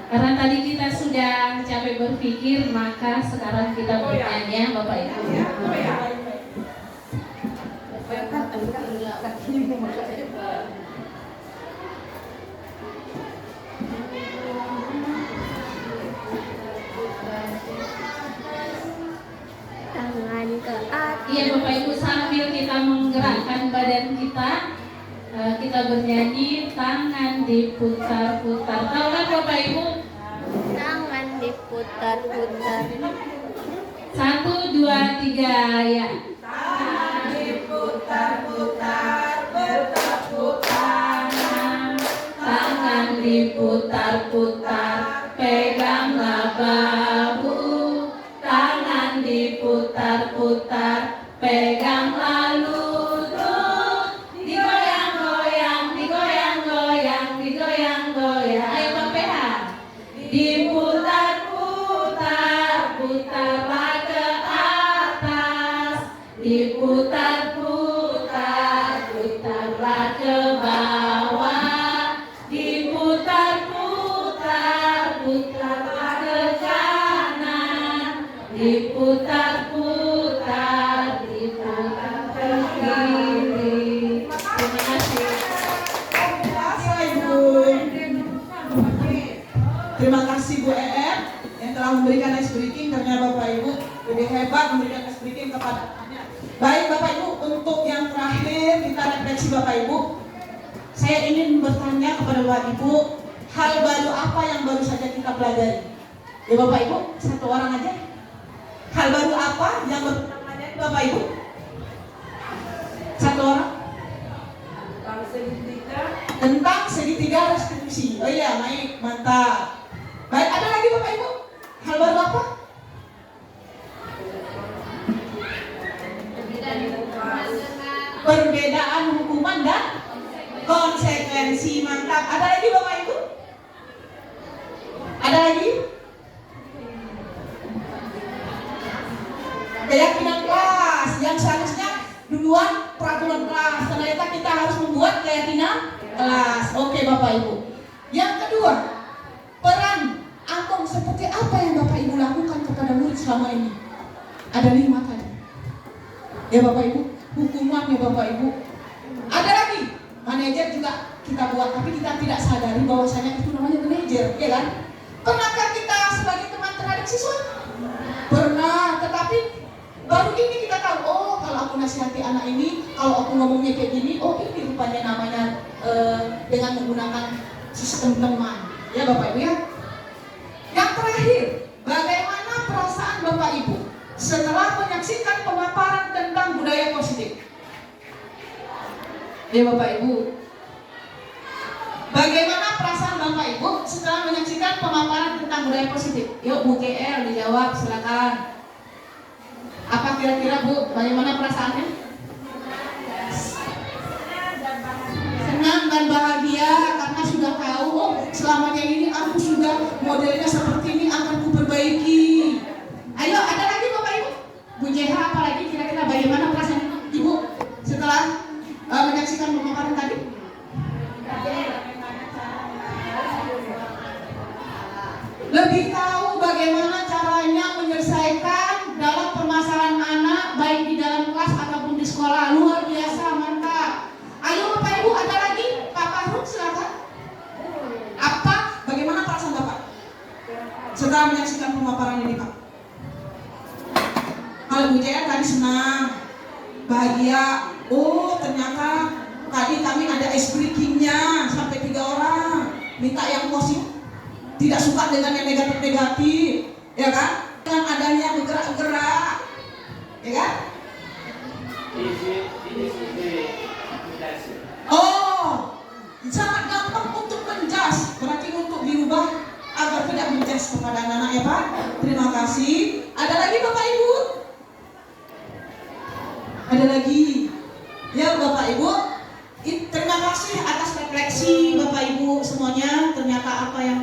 Karena tadi kita sudah capek berpikir, maka sekarang kita bertanya Bapak Ibu. Tangan ke atas. Iya Bapak Ibu, sambil kita menggerakkan badan kita, kita bernyanyi tangan diputar-putar. Tahu kan Bapak Ibu? Tangan diputar-putar. 1, 2, 3 ya. Tangan diputar-putar, bertepuk tangan. Tangan diputar-putar, peganglah bahu. Tangan diputar-putar, peganglah lutut. Digoyang-goyang, digoyang-goyang, digoyang-goyang. Ayo Pak PH. Diputar-putar, putarlah ke atas. Diputar-putar, putarlah ke bawah. Diputar-putar, putarlah ke kanan. Diputar-putar, diputar ke kiri. Terima kasih. Terima kasih Bu EF yang telah memberikan ice breaking. Ternyata Bapak Ibu lebih hebat memberikan ice breaking kepada anaknya. Baik Bapak Ibu, untuk yang terakhir kita refleksi Bapak Ibu. Saya ingin bertanya kepada Bapak Ibu, hal baru apa yang baru saja kita pelajari? Ya Bapak Ibu, satu orang aja. apa yang bertanya Bapak Ibu? Satu orang? Tentang segitiga restitusi. Oh iya, baik, mantap. Baik, ada lagi Bapak Ibu? Hal baru apa? Perbedaan hukuman dan konsekuensi. Mantap. Ada lagi Bapak Ibu? Ada lagi? Keyakinan kelas yang seharusnya duluan peraturan kelas. Ternyata kita harus membuat keyakinan kelas. Oke Bapak Ibu. Yang kedua, peran Angkong seperti apa yang Bapak Ibu lakukan kepada murid selama ini? Ada 5 tadi. Ya Bapak Ibu, hukuman ya Bapak Ibu. Ada lagi, manajer juga kita buat, tapi kita tidak sadari bahwasanya itu namanya manajer, ya kan? Pernahkah kita sebagai teman terhadap siswa? Pernah, tetapi baru ini kita tahu, oh kalau aku nasihati anak ini, kalau aku ngomongnya kayak gini, oh ini rupanya namanya dengan menggunakan sistem teman. Ya Bapak Ibu ya. Yang terakhir, bagaimana perasaan Bapak Ibu setelah menyaksikan pemaparan tentang budaya positif? Ya Bapak Ibu, bagaimana perasaan Bapak Ibu setelah menyaksikan pemaparan tentang budaya positif? Yuk Bu GL dijawab, silakan. Apa kira-kira Bu, bagaimana perasaannya? Senang dan bahagia karena sudah tahu, oh selamanya ini aku sudah modelnya seperti ini, akan kuperbaiki. Ayo, ada lagi Bapak Ibu? Bu JH, apa lagi kira-kira bagaimana perasaan Ibu setelah menyaksikan pemaparan tadi? Lebih tahu bagaimana caranya menyelesaikan dalam permasalahan anak, baik di dalam kelas ataupun di sekolah. Luar biasa, mantap. Ayo Bapak Ibu, ada lagi? Pak Fahruk silakan. Bagaimana perasaan Bapak setelah menyaksikan pemaparan ini Pak? Kalau Bu Jaya tadi senang, bahagia. Oh ternyata tadi kami ada ice breakingnya sampai 3 orang. Minta yang positif, tidak suka dengan yang negatif-negatif, ya kan? Dengan adanya bergerak-gerak, ya kan? Oh, sangat gampang untuk menjas, berarti untuk diubah agar tidak menjas kepada anak-anak ya Pak. Terima kasih. Ada lagi Bapak Ibu? Ada lagi? Ya Bapak Ibu, terima kasih atas refleksi Bapak Ibu semuanya. Ternyata apa yang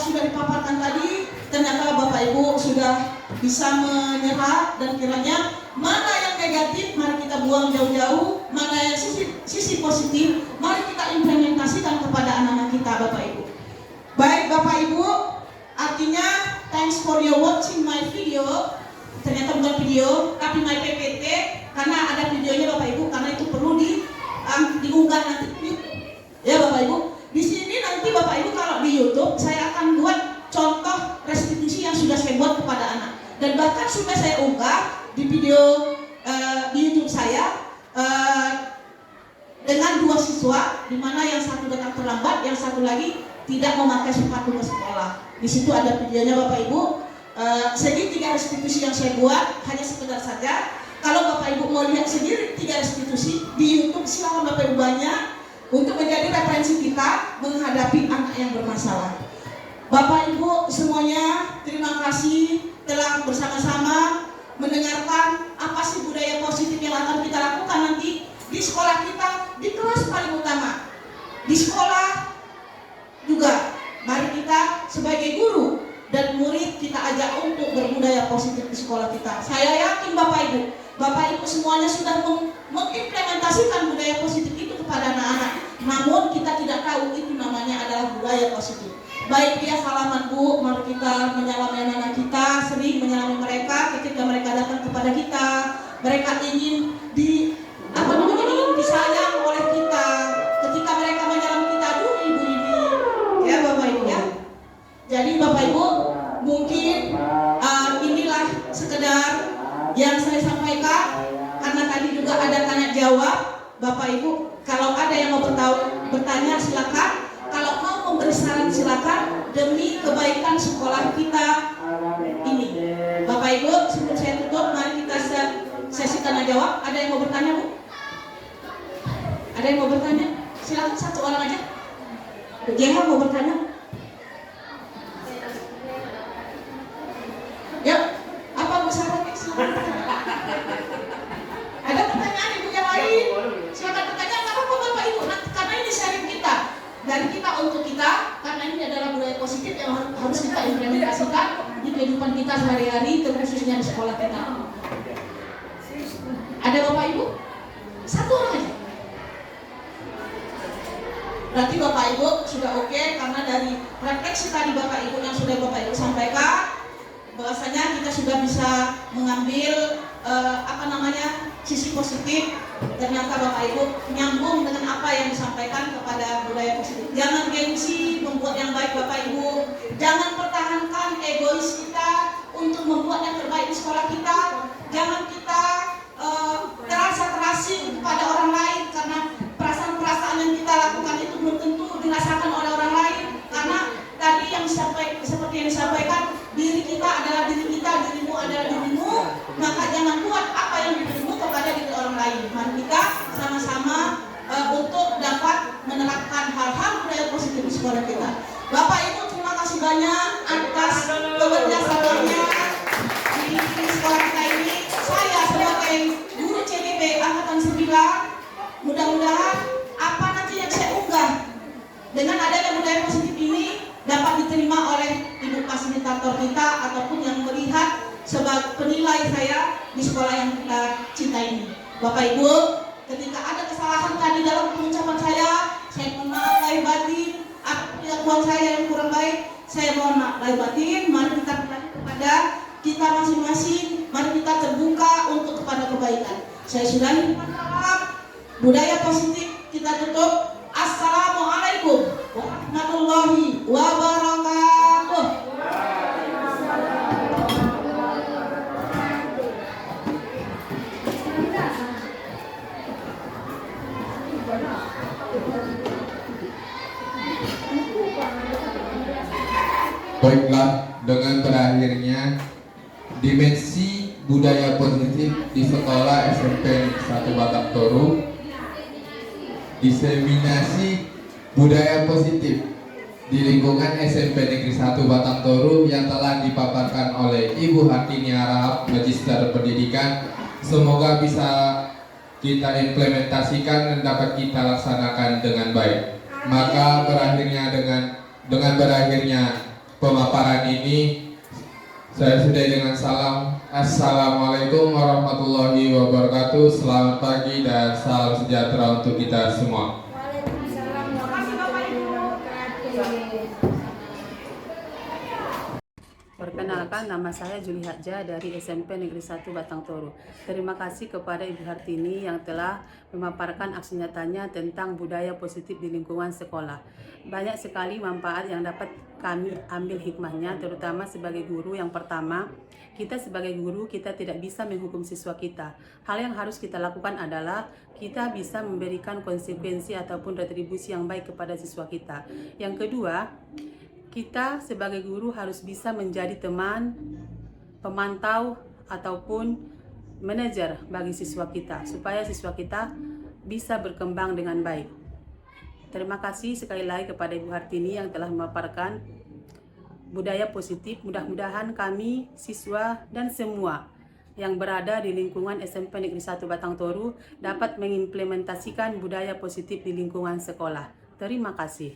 sudah dipaparkan tadi, ternyata Bapak Ibu sudah bisa menyerap, dan kiranya mana yang negatif mari kita buang jauh-jauh, mana yang sisi positif mari kita implementasikan kepada anak-anak kita Bapak Ibu. Baik Bapak Ibu, artinya thanks for your watching my video. Ternyata bukan video tapi my PPT, karena ada videonya Bapak Ibu, karena itu perlu diunggah nanti ya Bapak Ibu. Di sini nanti Bapak Ibu kalau di YouTube saya akan buat contoh restitusi yang sudah saya buat kepada anak, dan bahkan sudah saya unggah di video di YouTube saya dengan 2 siswa, di mana yang satu datang terlambat, yang satu lagi tidak memakai sepatu ke sekolah. Di situ ada videonya Bapak Ibu. Segitiga restitusi yang saya buat hanya sekedar saja. Kalau Bapak Ibu mau lihat sendiri 3 restitusi di YouTube, silakan Bapak Ibu banyak, untuk menjadi referensi kita menghadapi anak yang bermasalah. Bapak Ibu semuanya, terima kasih telah bersama-sama mendengarkan apa sih budaya positif yang akan kita lakukan nanti di sekolah kita, di kelas paling utama, di sekolah juga. Mari kita sebagai guru dan murid kita ajak untuk berbudaya positif di sekolah kita. Saya yakin Bapak Ibu semuanya sudah mengimplementasikan budaya positif itu kepada anak-anak. Namun kita tidak tahu itu namanya adalah budaya positif. Baik ya, salaman Bu, mari kita menyalami anak-anak kita, sering menyalami mereka ketika mereka datang kepada kita. Mereka ingin disayang oleh kita. Ketika mereka menyalami kita, aduh ibu ini, ya Bapak Ibu ya. Jadi Bapak Ibu, mungkin inilah sekedar yang saya sampaikan, karena tadi juga ada tanya jawab. Bapak Ibu, kalau ada yang mau bertanya silakan. Kalau mau memberi saran silakan, demi kebaikan sekolah kita ini. Bapak Ibu, sebelum saya tutup tanya jawab. Ada yang mau bertanya, Bu? Ada yang mau bertanya? Silakan, satu orang aja. Bu JH mau bertanya? Yuk, apa Bu Sarah? Silakan. Ada pertanyaan Ibu yang lain? Silakan bertanya. Nggak apa-apa Bapak Ibu, karena ini sharing kita. Dari kita untuk kita, karena ini adalah budaya positif yang harus kita implementasikan di kehidupan kita sehari-hari, terkhususnya di sekolah kita. Ada Bapak Ibu? Satu orang aja. Berarti Bapak Ibu sudah oke, karena dari refleksi tadi Bapak Ibu yang sudah Bapak Ibu sampaikan, bahwasanya kita sudah bisa mengambil sisi positif. Ternyata Bapak Ibu nyambung dengan apa yang disampaikan kepada budaya positif. Jangan gengsi membuat yang baik Bapak Ibu. Jangan pertahankan egois kita untuk membuat yang terbaik di sekolah kita. Jangan kita terasa-terasi kepada orang lain, karena perasaan-perasaan yang kita lakukan itu belum tentu dirasakan oleh orang lain. Karena tadi yang seperti yang disampaikan, diri kita adalah diri kita, dirimu adalah dirimu. Maka jangan buat apa yang dirimu kepada diri orang lain. Mari kita sama-sama untuk dapat menerapkan hal-hal budaya positif di sekolah kita. Bapak Ibu, terima kasih banyak atas keberjasamaannya di sekolah kita ini. Saya sebagai guru CDB Angkatan 9, mudah-mudahan apa nanti yang saya unggah dengan adanya budaya positif ini dapat diterima oleh ibu fasilitator kita ataupun yang melihat sebagai penilai saya di sekolah yang kita cinta ini. Bapak Ibu, ketika ada kesalahan tadi dalam pengucapan saya mohon maaf lahir batin. Apabila saya yang kurang baik, saya mohon maaf lahir batin. Mari kita kembali kepada kita masing-masing. Mari kita terbuka untuk kepada kebaikan. Saya sudahi dengan salam. Budaya positif kita tutup. Assalamualaikum warahmatullahi wabarakatuh. Baiklah, dengan berakhirnya dimensi budaya positif di sekolah SMP 1 Batang Toru, diseminasi budaya positif di lingkungan SMP Negeri 1 Batang Toru yang telah dipaparkan oleh Ibu Hartini Harahap, Magister Pendidikan, semoga bisa kita implementasikan dan dapat kita laksanakan dengan baik. Maka dengan berakhirnya pemaparan ini, saya sudahi dengan salam. Assalamualaikum warahmatullahi wabarakatuh. Selamat pagi dan salam sejahtera untuk kita semua. Waalaikumsalam warahmatullahi wabarakatuh. Perkenalkan, nama saya Juli Hadja dari SMP Negeri 1 Batang Toru. Terima kasih kepada Ibu Hartini yang telah memaparkan aksi nyatanya tentang budaya positif di lingkungan sekolah. Banyak sekali manfaat yang dapat kami ambil hikmahnya, terutama sebagai guru. Yang pertama, kita sebagai guru, kita tidak bisa menghukum siswa kita. Hal yang harus kita lakukan adalah kita bisa memberikan konsekuensi ataupun retribusi yang baik kepada siswa kita. Yang kedua, kita sebagai guru harus bisa menjadi teman, pemantau, ataupun manajer bagi siswa kita, supaya siswa kita bisa berkembang dengan baik. Terima kasih sekali lagi kepada Ibu Hartini yang telah memaparkan budaya positif. Mudah-mudahan kami, siswa, dan semua yang berada di lingkungan SMP Negeri 1 Batang Toru dapat mengimplementasikan budaya positif di lingkungan sekolah. Terima kasih.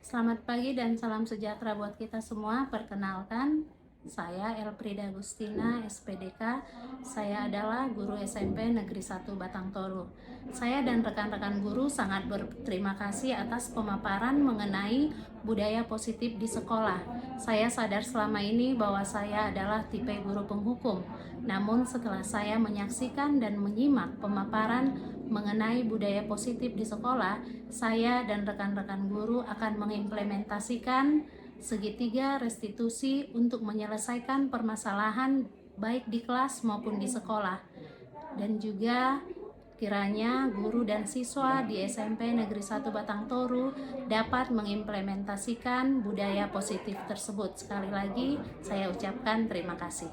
Selamat pagi dan salam sejahtera buat kita semua. Perkenalkan, saya Elfrida Agustina, SPDK. Saya adalah guru SMP Negeri 1 Batang Toru. Saya dan rekan-rekan guru sangat berterima kasih atas pemaparan mengenai budaya positif di sekolah. Saya sadar selama ini bahwa saya adalah tipe guru penghukum. Namun setelah saya menyaksikan dan menyimak pemaparan mengenai budaya positif di sekolah, saya dan rekan-rekan guru akan mengimplementasikan segitiga restitusi untuk menyelesaikan permasalahan baik di kelas maupun di sekolah. Dan juga kiranya guru dan siswa di SMP Negeri 1 Batang Toru dapat mengimplementasikan budaya positif tersebut. Sekali lagi saya ucapkan terima kasih.